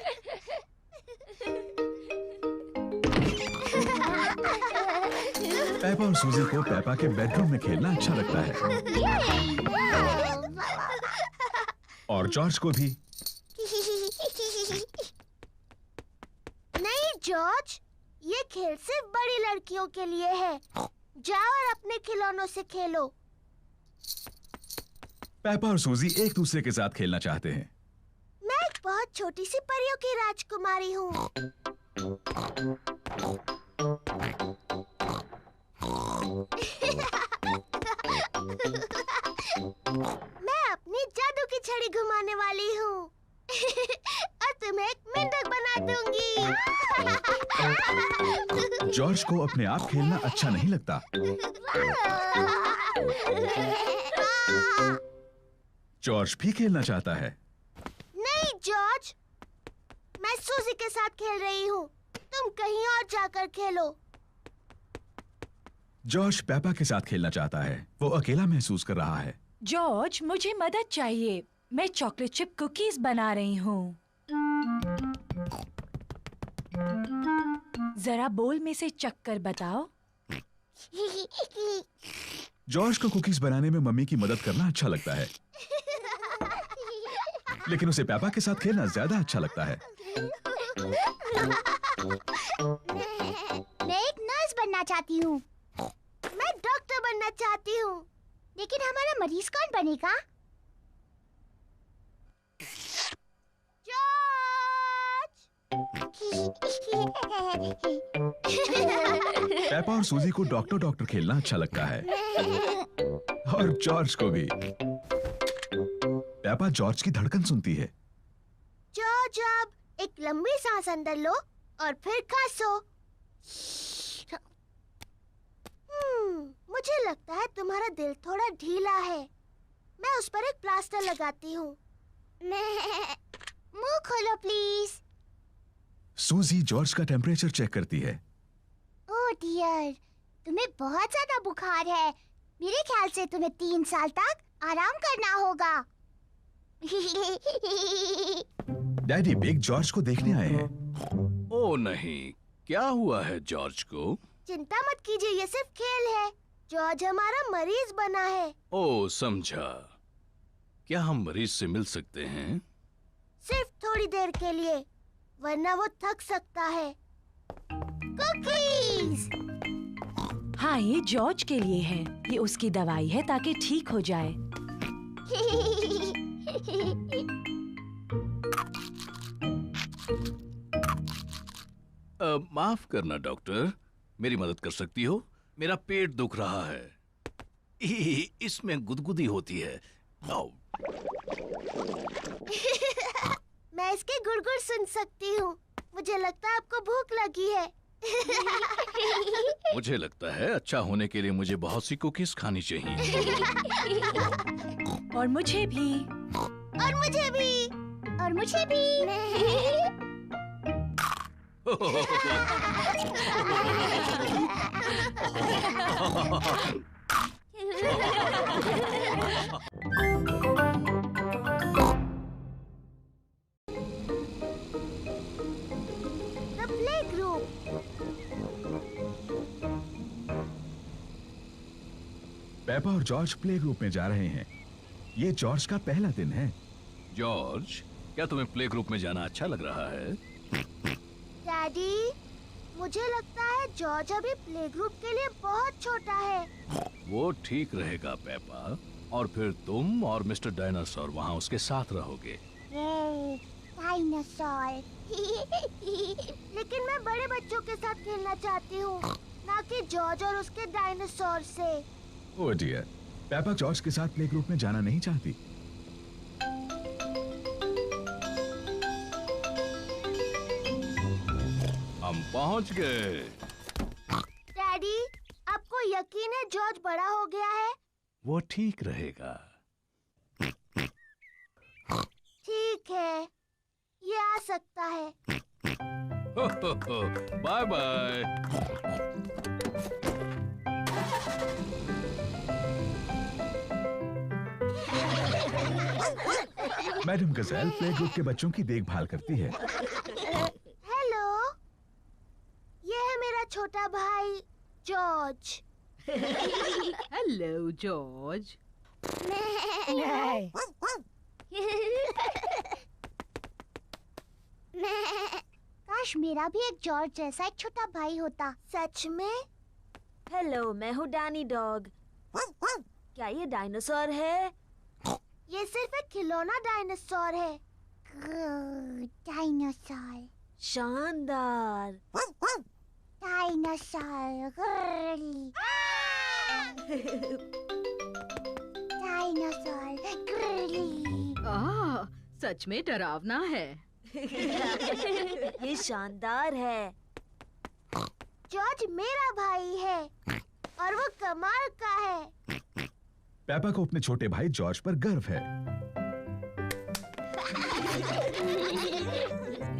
पेपा और सूजी को पेपा के बेडरूम में खेलना अच्छा लगता है, और जॉर्ज को भी। नहीं जॉर्ज, ये खेल सिर्फ बड़ी लड़कियों के लिए है। जाओ और अपने खिलौनों से खेलो। पेपा और सूजी एक दूसरे के साथ खेलना चाहते हैं। मैं एक बहुत छोटी सी परियों की राजकुमारी हूँ। मैं अपनी जादू की छड़ी घुमाने वाली हूँ और तुम्हें एक मेंढक बना दूंगी। जॉर्ज को अपने आप खेलना अच्छा नहीं लगता। जॉर्ज भी खेलना चाहता है। नहीं जॉर्ज, मैं सूजी के साथ खेल रही हूँ। तुम कहीं और जाकर खेलो। जॉर्ज पेपा के साथ खेलना चाहता है। वो अकेला महसूस कर रहा है। जॉर्ज, मुझे मदद चाहिए। मैं चॉकलेट चिप कुकीज बना रही हूँ। जरा बोल में से चक्कर बताओ। जॉर्ज को कुकीज बनाने में मम्मी की मदद करना अच्छा लगता है, लेकिन उसे पेपा के साथ खेलना ज्यादा अच्छा लगता है। मैं एक नर्स बनना चाहती हूँ। मैं डॉक्टर बनना चाहती हूँ, लेकिन हमारा मरीज कौन बनेगा? पेपा और सूजी को डॉक्टर डॉक्टर खेलना अच्छा लगता है, और जॉर्ज को भी। पेपा जॉर्ज की धड़कन सुनती है। जॉर्ज, अब एक लंबी सांस अंदर लो और फिर खांसो। मुझे लगता है तुम्हारा दिल थोड़ा ढीला है। मैं उस पर एक प्लास्टर लगाती हूँ। मुंह खोलो प्लीज। सूजी जॉर्ज का टेम्परेचर चेक करती है। ओह डियर, तुम्हें बहुत ज्यादा बुखार है। मेरे ख्याल से तुम्हें 3 साल तक आराम करना होगा। डैडी बिग जॉर्ज को देखने आए हैं। ओ नहीं, क्या हुआ है जॉर्ज को? चिंता मत कीजिए, ये सिर्फ खेल है। जॉर्ज हमारा मरीज बना है। ओ समझा। क्या हम मरीज से मिल सकते हैं? सिर्फ थोड़ी देर के लिए, वरना वो थक सकता है। कुकीज। हाँ, ये जॉर्ज के लिए है। ये उसकी दवाई है ताकि ठीक हो जाए। माफ करना डॉक्टर, मेरी मदद कर सकती हो? मेरा पेट दुख रहा है, इसमें गुदगुदी होती है। आओ। मैं इसके गुड़गुड़ सुन सकती हूँ। मुझे लगता है आपको भूख लगी है। मुझे लगता है अच्छा होने के लिए मुझे बहुत सी कुकीज खानी चाहिए। और मुझे भी। और मुझे भी। और मुझे भी। The playgroup. पेपा और जॉर्ज प्ले ग्रुप में जा रहे हैं। ये जॉर्ज का पहला दिन है। जॉर्ज, क्या तुम्हें प्ले ग्रुप में जाना अच्छा लग रहा है? डैडी, मुझे लगता है जॉर्ज अभी प्ले ग्रुप के लिए बहुत छोटा है। वो ठीक रहेगा पेपा, और फिर तुम और मिस्टर डायनासोर वहाँ उसके साथ रहोगे। डायनासोर। लेकिन मैं बड़े बच्चों के साथ खेलना चाहती हूँ, ना कि जॉर्ज और उसके डायनासोर से। ओह डियर, पेपा जॉर्ज के साथ प्ले ग्रुप में जाना नहीं चाहती। हम पहुंच गए। डैडी, आपको यकीन है जॉर्ज बड़ा हो गया है? वो ठीक रहेगा। ठीक है, ये आ सकता है। Bye bye. Madam Gazelle play group के बच्चों की देखभाल करती है। हेलो, ये है मेरा छोटा भाई जॉर्ज। Hello George. काश मेरा भी एक जॉर्ज जैसा एक छोटा भाई होता। सच में? हेलो, मैं हूँ डैनी डॉग। क्या ये डायनासोर है? ये सिर्फ एक खिलौना डायनासोर है। डायनासोर। शानदार। डायनासोर। डायनासोर। सच में डरावना है। ये शानदार है। जॉर्ज मेरा भाई है और वो कमाल का है। पेपा को अपने छोटे भाई जॉर्ज पर गर्व है।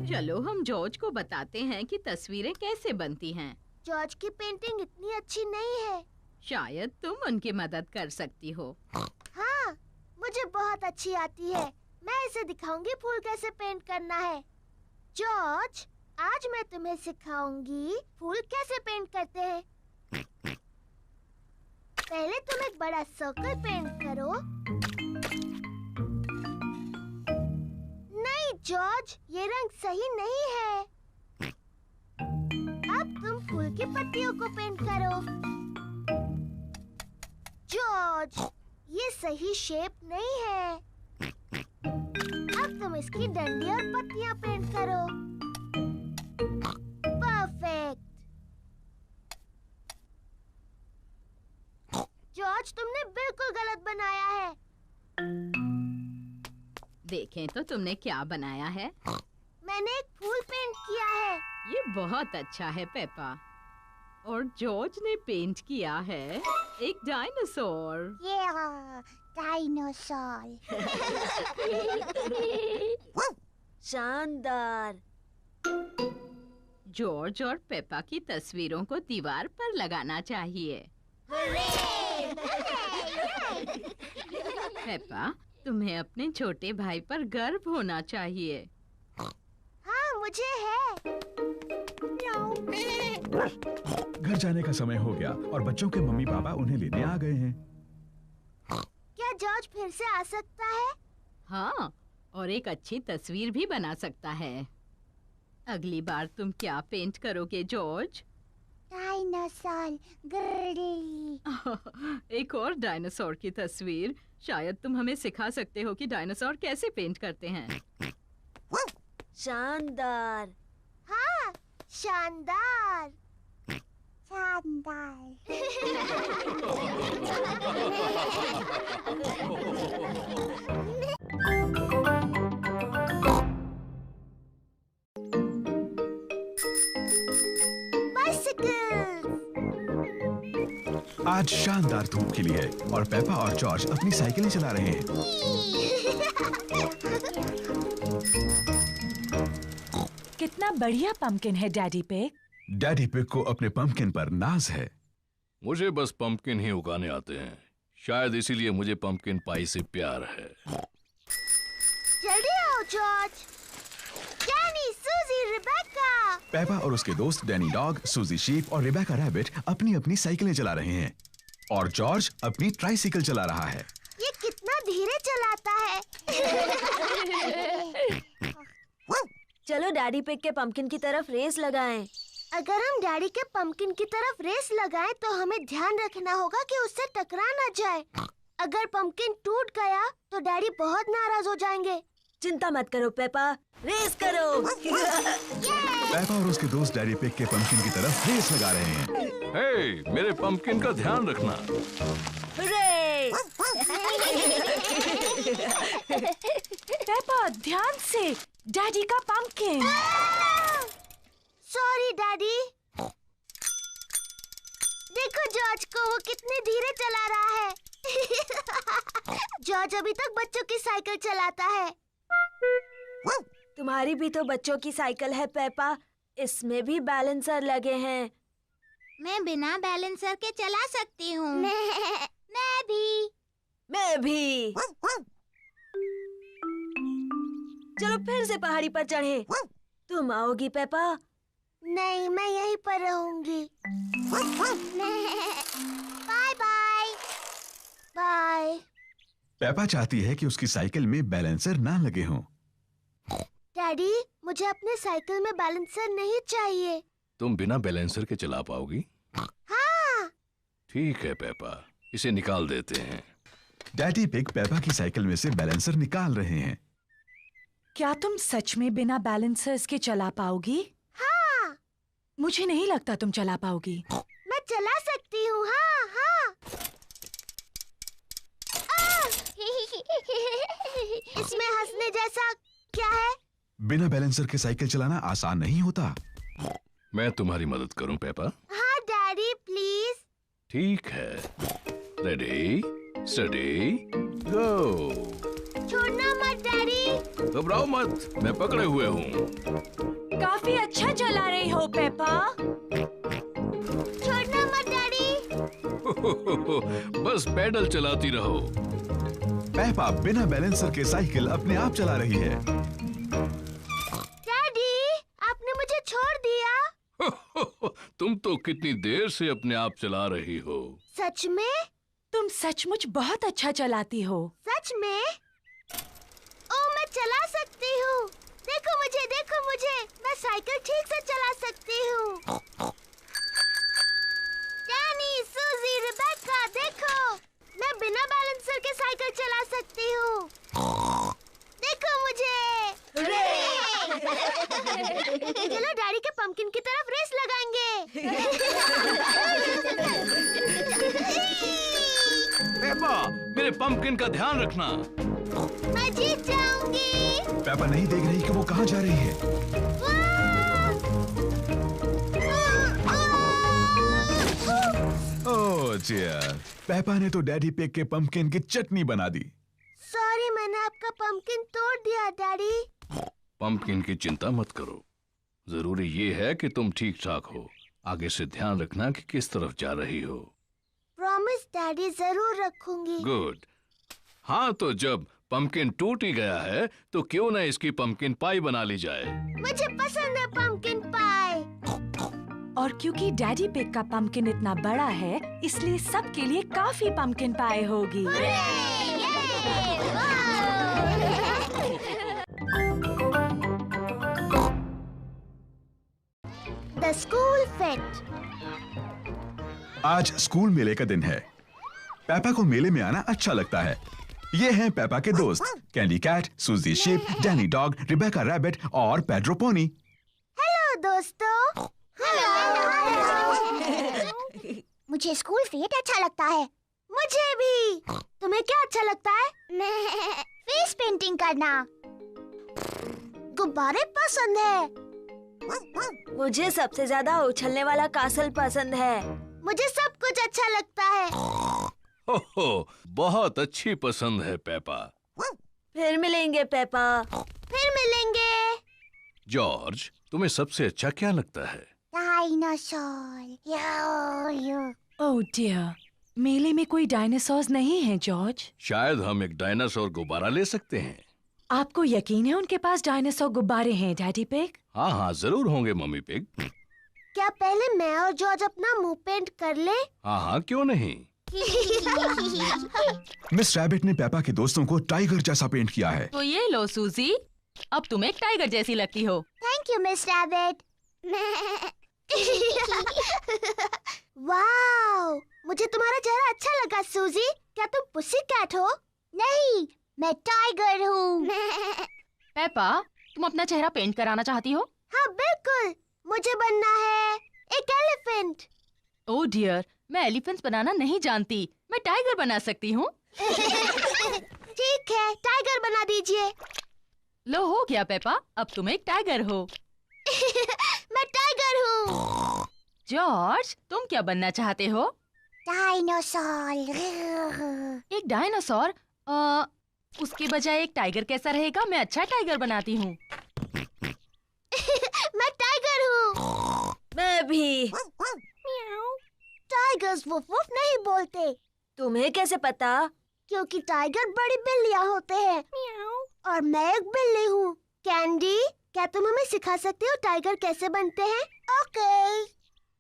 चलो हम जॉर्ज को बताते हैं कि तस्वीरें कैसे बनती हैं। जॉर्ज की पेंटिंग इतनी अच्छी नहीं है। शायद तुम उनकी मदद कर सकती हो। हाँ, मुझे बहुत अच्छी आती है। मैं इसे दिखाऊंगी फूल कैसे पेंट करना है। जॉर्ज, आज मैं तुम्हें सिखाऊंगी फूल कैसे पेंट करते हैं। पहले तुम एक बड़ा सर्कल पेंट करो। नहीं जॉर्ज, ये रंग सही नहीं है। अब तुम फूल की पत्तियों को पेंट करो। जॉर्ज, ये सही शेप नहीं है। अब तुम इसकी डंडी और पत्तियां पेंट करो। परफेक्ट। जॉर्ज, तुमने बिल्कुल गलत बनाया है। देखें तो तुमने क्या बनाया है। मैंने एक फूल पेंट किया है। ये बहुत अच्छा है पेपा। और जॉर्ज ने पेंट किया है एक डायनासोर। डायनासोर। शानदार। जॉर्ज और पेपा की तस्वीरों को दीवार पर लगाना चाहिए। पेपा, तुम्हें अपने छोटे भाई पर गर्व होना चाहिए। हाँ, मुझे है। घर जाने का समय हो गया और बच्चों के मम्मी पापा उन्हें लेने आ गए हैं। क्या जॉर्ज फिर से आ सकता है? हाँ, और एक अच्छी तस्वीर भी बना सकता है। अगली बार तुम क्या पेंट करोगे जॉर्ज? डायनासोर। एक और डायनासोर की तस्वीर। शायद तुम हमें सिखा सकते हो कि डायनासोर कैसे पेंट करते हैं। शानदार। हाँ, शानदार, शानदार। आज शानदार धूप खिली है और पेपा और जॉर्ज अपनी साइकिलें चला रहे हैं। कितना बढ़िया पंपकिन है डैडी पिग। डैडी पिग को अपने पंपकिन पर नाज है। मुझे बस पंपकिन ही उगाने आते हैं, शायद इसीलिए मुझे पंपकिन पाई से प्यार है। जल्दी आओ जॉर्ज। डैनी, सूजी, रिबेका। पेपा और उसके दोस्त डैनी डॉग, सूजी शीप और रिबेका रैबिट अपनी अपनी साइकिलें चला रहे हैं और जॉर्ज अपनी ट्राइसिकल चला रहा है। ये कितना धीरे चलाता है। चलो डैडी पिग के पंपकिन की तरफ रेस लगाएं। अगर हम डैडी के पंपकिन की तरफ रेस लगाएं तो हमें ध्यान रखना होगा कि उससे टकरा ना जाए। अगर पंपकिन टूट गया तो डैडी बहुत नाराज हो जाएंगे। चिंता मत करो पेपा, रेस करो। पेपा और उसके दोस्त डैडी पिग के पंपकिन की तरफ रेस लगा रहे हैं। हे, मेरे पंपकिन का ध्यान रखना। पेपा ध्यान से, डैडी का पंपकिन। Sorry daddy. देखो जॉर्ज को, वो कितने धीरे चला रहा है। जॉर्ज अभी तक बच्चों की साइकिल चलाता है। तुम्हारी भी तो बच्चों की साइकिल है पेपा, इसमें भी बैलेंसर लगे हैं। मैं बिना बैलेंसर के चला सकती हूँ। मैं भी। चलो फिर से पहाड़ी पर चढ़े। तुम आओगी पेपा? नहीं, मैं यहीं पर रहूंगी। Bye bye. बाय। पेपा चाहती है कि उसकी साइकिल में बैलेंसर ना लगे हों। डैडी, मुझे अपने साइकिल में बैलेंसर नहीं चाहिए। तुम बिना बैलेंसर के चला पाओगी? हाँ। ठीक है पेपा, इसे निकाल देते हैं। डैडी पिग पेपा की साइकिल में से बैलेंसर निकाल रहे हैं। क्या तुम सच में बिना बैलेंसर्स के चला पाओगी? हाँ। मुझे नहीं लगता तुम चला पाओगी। मैं चला सकती हूँ। हाँ हाँ। इसमें हंसने जैसा क्या है? बिना बैलेंसर के साइकिल चलाना आसान नहीं होता। मैं तुम्हारी मदद करूं पेपा? हाँ डैडी, प्लीज। ठीक है। रेडी, स्टडी, गो। छोड़ना मत डैडी। घबराओ मत, मैं पकड़े हुए हूँ। काफी अच्छा चला रही हो पेपा। छोड़ना मत डैडी। बस पैडल चलाती रहो। पेपा बिना बैलेंसर के साइकिल अपने आप चला रही है। डैडी, आपने मुझे छोड़ दिया। तुम तो कितनी देर से अपने आप चला रही हो। सच में? तुम सचमुच बहुत अच्छा चलाती हो। सच में? ओ, मैं चला सकती हूँ। देखो मुझे, मैं साइकिल ठीक से चला सकती हूँ। डैनी, सूजी, रिबेका, देखो, मैं बिना बैलेंसर के साइकिल चला सकती हूँ। देखो मुझे। चलो डैडी के पंपकिन की तरफ रेस लगाएंगे। पेपा, मेरे पंपकिन का ध्यान रखना। मैं जीत जाऊंगी। पेपा नहीं देख रही कि वो कहाँ जा रही है। ओह डियर, पेपा ने तो डैडी पिग के पंपकिन की चटनी बना दी। सॉरी, मैंने आपका पंपकिन तोड़ दिया डैडी। पंपकिन की चिंता मत करो, जरूरी ये है कि तुम ठीक ठाक हो। आगे से ध्यान रखना कि किस तरफ जा रही हो। प्रॉमिस डैडी, जरूर रखूंगी। गुड। हाँ, तो जब पंपकिन टूट ही गया है तो क्यों ना इसकी पंपकिन पाई बना ली जाए। मुझे पसंद है पंपकिन पाई। और क्योंकि डैडी पिग का पंपकिन इतना बड़ा है, इसलिए सबके लिए काफी पंपकिन पाई होगी। The school fate. आज स्कूल मेले का दिन है। पेपा को मेले में आना अच्छा लगता है। ये हैं पेपा के दोस्त, Candy Cat, Suzy Sheep, Danny Dog, Rebecca Rabbit और पेड्रो पोनी। हेलो दोस्तों। मुझे स्कूल फेट अच्छा लगता है। मुझे भी। तुम्हें क्या अच्छा लगता है? फेस पेंटिंग करना। गुब्बारे पसंद है। मुझे सबसे ज्यादा उछलने वाला कासल पसंद है। मुझे सब कुछ अच्छा लगता है। ओहो, बहुत अच्छी पसंद है पेपा। फिर मिलेंगे पेपा। फिर मिलेंगे। जॉर्ज, तुम्हें सबसे अच्छा क्या लगता है? डायनासोर। ओह डियर, मेले में कोई डायनासोर्स नहीं है जॉर्ज। शायद हम एक डायनासोर गुब्बारा ले सकते हैं। आपको यकीन है उनके पास डायनासोर गुब्बारे हैं डैडी पिग? हाँ हाँ, जरूर होंगे मम्मी पिग। क्या पहले मैं और जॉर्ज अपना मुंह पेंट कर ले? हाँ हाँ, क्यों नहीं। मिस रैबिट ने पेपा के दोस्तों को टाइगर जैसा पेंट किया है। तो ये लो सूजी, अब तुम एक टाइगर जैसी लगती हो। Thank you miss rabbit. Wow, मुझे तुम्हारा चेहरा अच्छा लगा सूजी। क्या तुम पुसी कैट हो? नहीं, मैं टाइगर हूँ। पेपा, तुम अपना चेहरा पेंट कराना चाहती हो? हाँ बिल्कुल, मुझे बनना है एक एलिफेंट। ओह डियर, मैं एलिफेंट्स बनाना नहीं जानती। मैं टाइगर बना सकती हूँ। ठीक है, टाइगर बना दीजिए। लो हो गया पेपा, अब तुम एक टाइगर हो। मैं टाइगर हूँ। जॉर्ज, तुम क्या बनना चाहते हो? डायनासोर। एक डायनासोर? उसके बजाय एक टाइगर कैसा रहेगा? मैं अच्छा टाइगर बनाती हूँ। मैं टाइगर हूँ। मैं भी। टाइगर्स वुफ वुफ नहीं बोलते। तुम्हें कैसे पता? क्योंकि टाइगर बड़ी बिल्लियाँ होते हैं और मैं एक बिल्ली हूँ। कैंडी, क्या तुम हमें सिखा सकते हो टाइगर कैसे बनते हैं? ओके।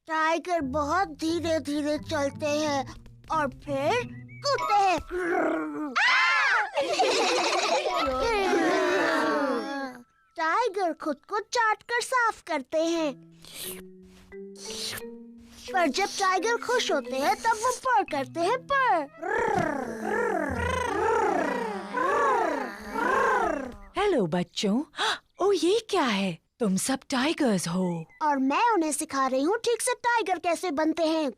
टाइगर बहुत धीरे धीरे चलते हैं और फिर कूदते हैं। टाइगर खुद को चाट कर साफ करते हैं। पर जब टाइगर खुश होते हैं तब वो पर करते हैं पर। हेलो बच्चों। ओह ये क्या है? तुम सब टाइगर्स हो। और मैं उन्हें सिखा रही हूँ ठीक से टाइगर कैसे बनते हैं।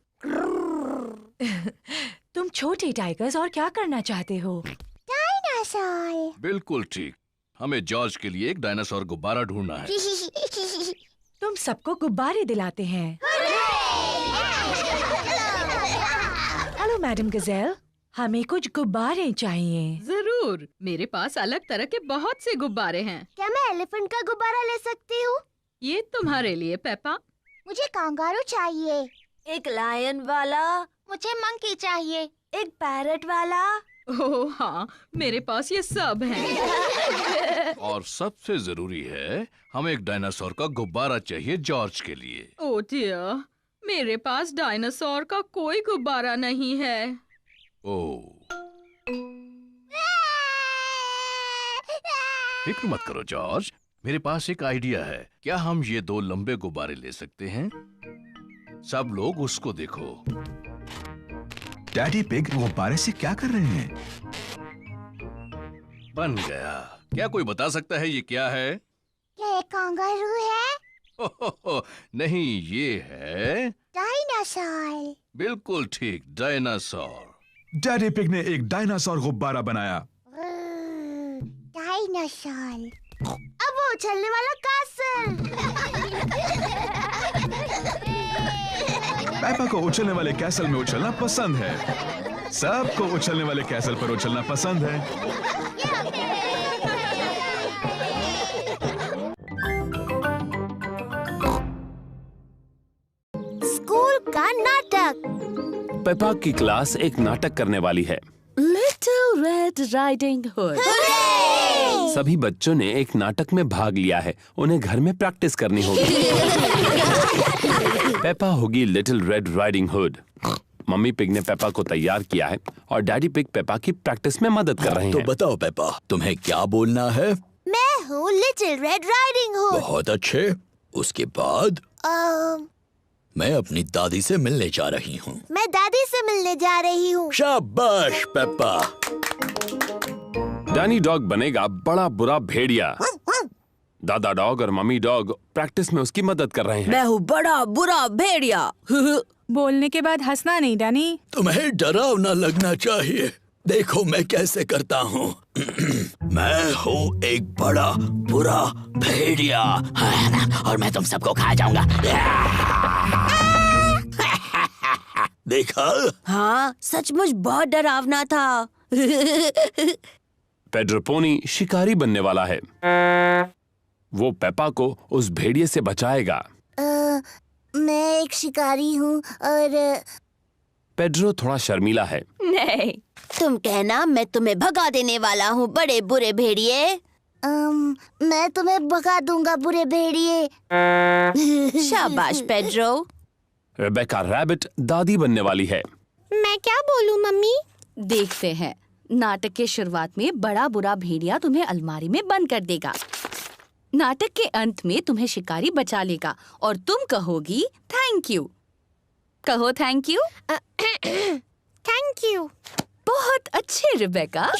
तुम छोटे टाइगर्स और क्या करना चाहते हो? डायनासोर। बिल्कुल ठीक। हमें जॉर्ज के लिए एक डायनासोर गुब्बारा ढूंढना है। तुम सबको गुब्बारे दिलाते हैं। हेलो मैडम गजेल, हमें कुछ गुब्बारे चाहिए। जरूर, मेरे पास अलग तरह के बहुत से गुब्बारे हैं। क्या मैं एलिफेंट का गुब्बारा ले सकती हूँ? ये तुम्हारे लिए पेपा। मुझे कांगारू चाहिए। एक लायन वाला। मुझे मंकी चाहिए। एक पैरट वाला। ओह हाँ, मेरे पास ये सब हैं। और सबसे जरूरी है, हमें एक डायनासोर का गुब्बारा चाहिए जॉर्ज के लिए। ओह डियर, मेरे पास डायनासोर का कोई गुब्बारा नहीं है। ओह, फिक्र मत करो जॉर्ज, मेरे पास एक आइडिया है। क्या हम ये दो लंबे गुब्बारे ले सकते हैं? सब लोग उसको देखो। डैडी पिग गुब्बारे से क्या कर रहे हैं? बन गया। क्या कोई बता सकता है ये क्या है? क्या एक कांगारू है? नहीं, ये है डायनासोर। बिल्कुल ठीक, डायनासोर। डैडी पिग ने एक डायनासोर गुब्बारा बनाया। डायनासोर। अब वो उछलने वाला कासल। पेपा को उछलने वाले कैसल में उछलना पसंद है। सबको उछलने वाले कैसल पर उछलना पसंद है। स्कूल का नाटक। पेपा की क्लास एक नाटक करने वाली है। Little red riding hood. सभी बच्चों ने एक नाटक में भाग लिया है। उन्हें घर में प्रैक्टिस करनी होगी। पेपा होगी little red riding hood. Mummy pig ने पेपा को तैयार किया है और डैडी पिग पेपा की प्रैक्टिस में मदद कर रहे हैं। तो बताओ पेपा, तुम्हें क्या बोलना है? मैं हूँ लिटिल रेड राइडिंग हुड। बहुत अच्छे। उसके बाद मैं अपनी दादी से मिलने जा रही हूँ। मैं दादी से मिलने जा रही हूँ। शाबाश पेपा। डैनी डॉग बनेगा बड़ा बुरा भेड़िया। दादा डॉग और मम्मी डॉग प्रैक्टिस में उसकी मदद कर रहे हैं। मैं हूँ बड़ा बुरा भेड़िया। बोलने के बाद हंसना नहीं डैनी। तुम्हें डरावना लगना चाहिए। देखो मैं कैसे करता हूँ। मैं हूँ एक बड़ा बुरा भेड़िया और मैं तुम सबको खा जाऊंगा। देखा? हाँ, सचमुच बहुत डरावना था। पेड्रो पोनी शिकारी बनने वाला है। वो पेपा को उस भेड़िए से बचाएगा। मैं एक शिकारी हूँ और पेड्रो थोड़ा शर्मीला है। नहीं, तुम कहना मैं तुम्हें भगा देने वाला हूँ बड़े बुरे भेड़िए। मैं तुम्हें भगा दूंगा बुरे भेड़िए। शाबाश पेड्रो। रेबेका रैबिट दादी बनने वाली है। मैं क्या बोलूं मम्मी? देखते हैं। नाटक के शुरुआत में बड़ा बुरा भेड़िया तुम्हें अलमारी में बंद कर देगा। नाटक के अंत में तुम्हें शिकारी बचा लेगा और तुम कहोगी थैंक यू। कहो थैंक यू। Thank you. बहुत अच्छे रेबेका।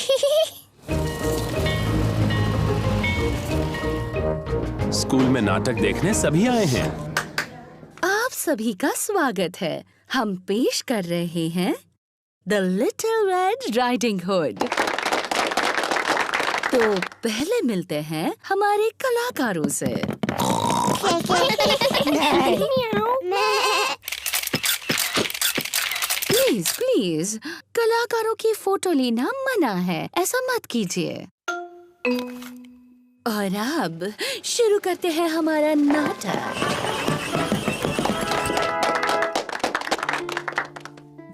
स्कूल में नाटक देखने सभी आए हैं। आप सभी का स्वागत है। हम पेश कर रहे हैं the little red riding hood. तो पहले मिलते हैं हमारे कलाकारों से। प्लीज प्लीज, कलाकारों की फोटो लेना मना है, ऐसा मत कीजिए। और अब शुरू करते हैं हमारा नाटक।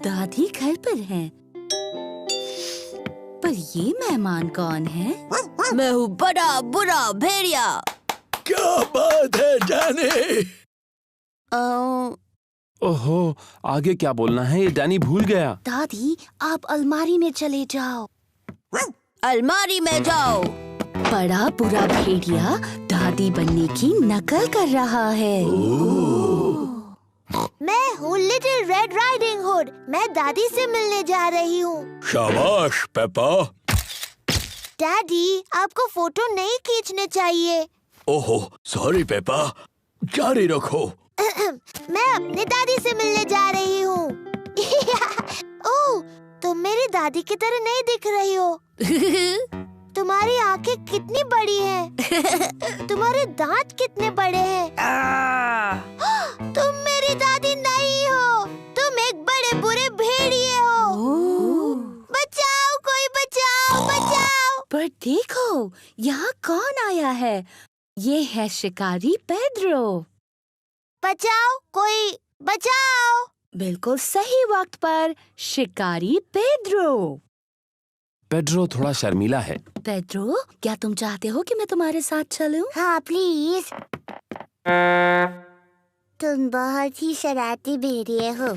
दादी घर पर हैं, पर ये मेहमान कौन है? मैं हूँ बड़ा बुरा भेड़िया। क्या बात है डैनी? ओहो, आगे क्या बोलना है ये डैनी भूल गया। दादी, आप अलमारी में चले जाओ। अलमारी में जाओ। बड़ा बुरा भेड़िया दादी बनने की नकल कर रहा है। मैं हूँ लिटिल रेड राइडिंग हुड। मैं दादी से मिलने जा रही हूँ। शाबाश पेपा। डैडी, आपको फोटो नहीं खींचने चाहिए। ओहो, सॉरी पेपा, जारी रखो। मैं अपनी दादी से मिलने जा रही हूँ। ओह, तुम मेरी दादी की तरह नहीं दिख रही हो। तुम्हारी आंखें कितनी बड़ी हैं। तुम्हारे दांत कितने बड़े हैं। तुम मेरी दादी नहीं हो, तुम एक बड़े बुरे भेड़िए हो। बचाओ, कोई बचाओ, बचाओ। पर देखो, यहाँ कौन आया है? ये है शिकारी पेड्रो। बचाओ, कोई बचाओ। बिल्कुल सही वक्त पर शिकारी पेड्रो। पेड्रो थोड़ा शर्मीला है। पेड्रो, क्या तुम चाहते हो कि मैं तुम्हारे साथ चलूं? हाँ प्लीज। तुम बहुत ही शरारती भेड़िए हो।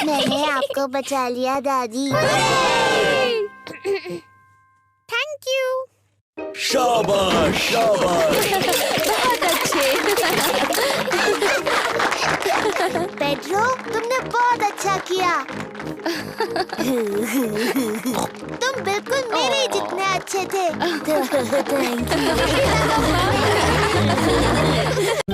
मैंने आपको बचा लिया दादी। Thank you. शाबाश शाबाश। बहुत अच्छे। पेड्रो, तुमने बहुत अच्छा किया। तुम बिल्कुल मेरे जितने अच्छे थे। Thank you.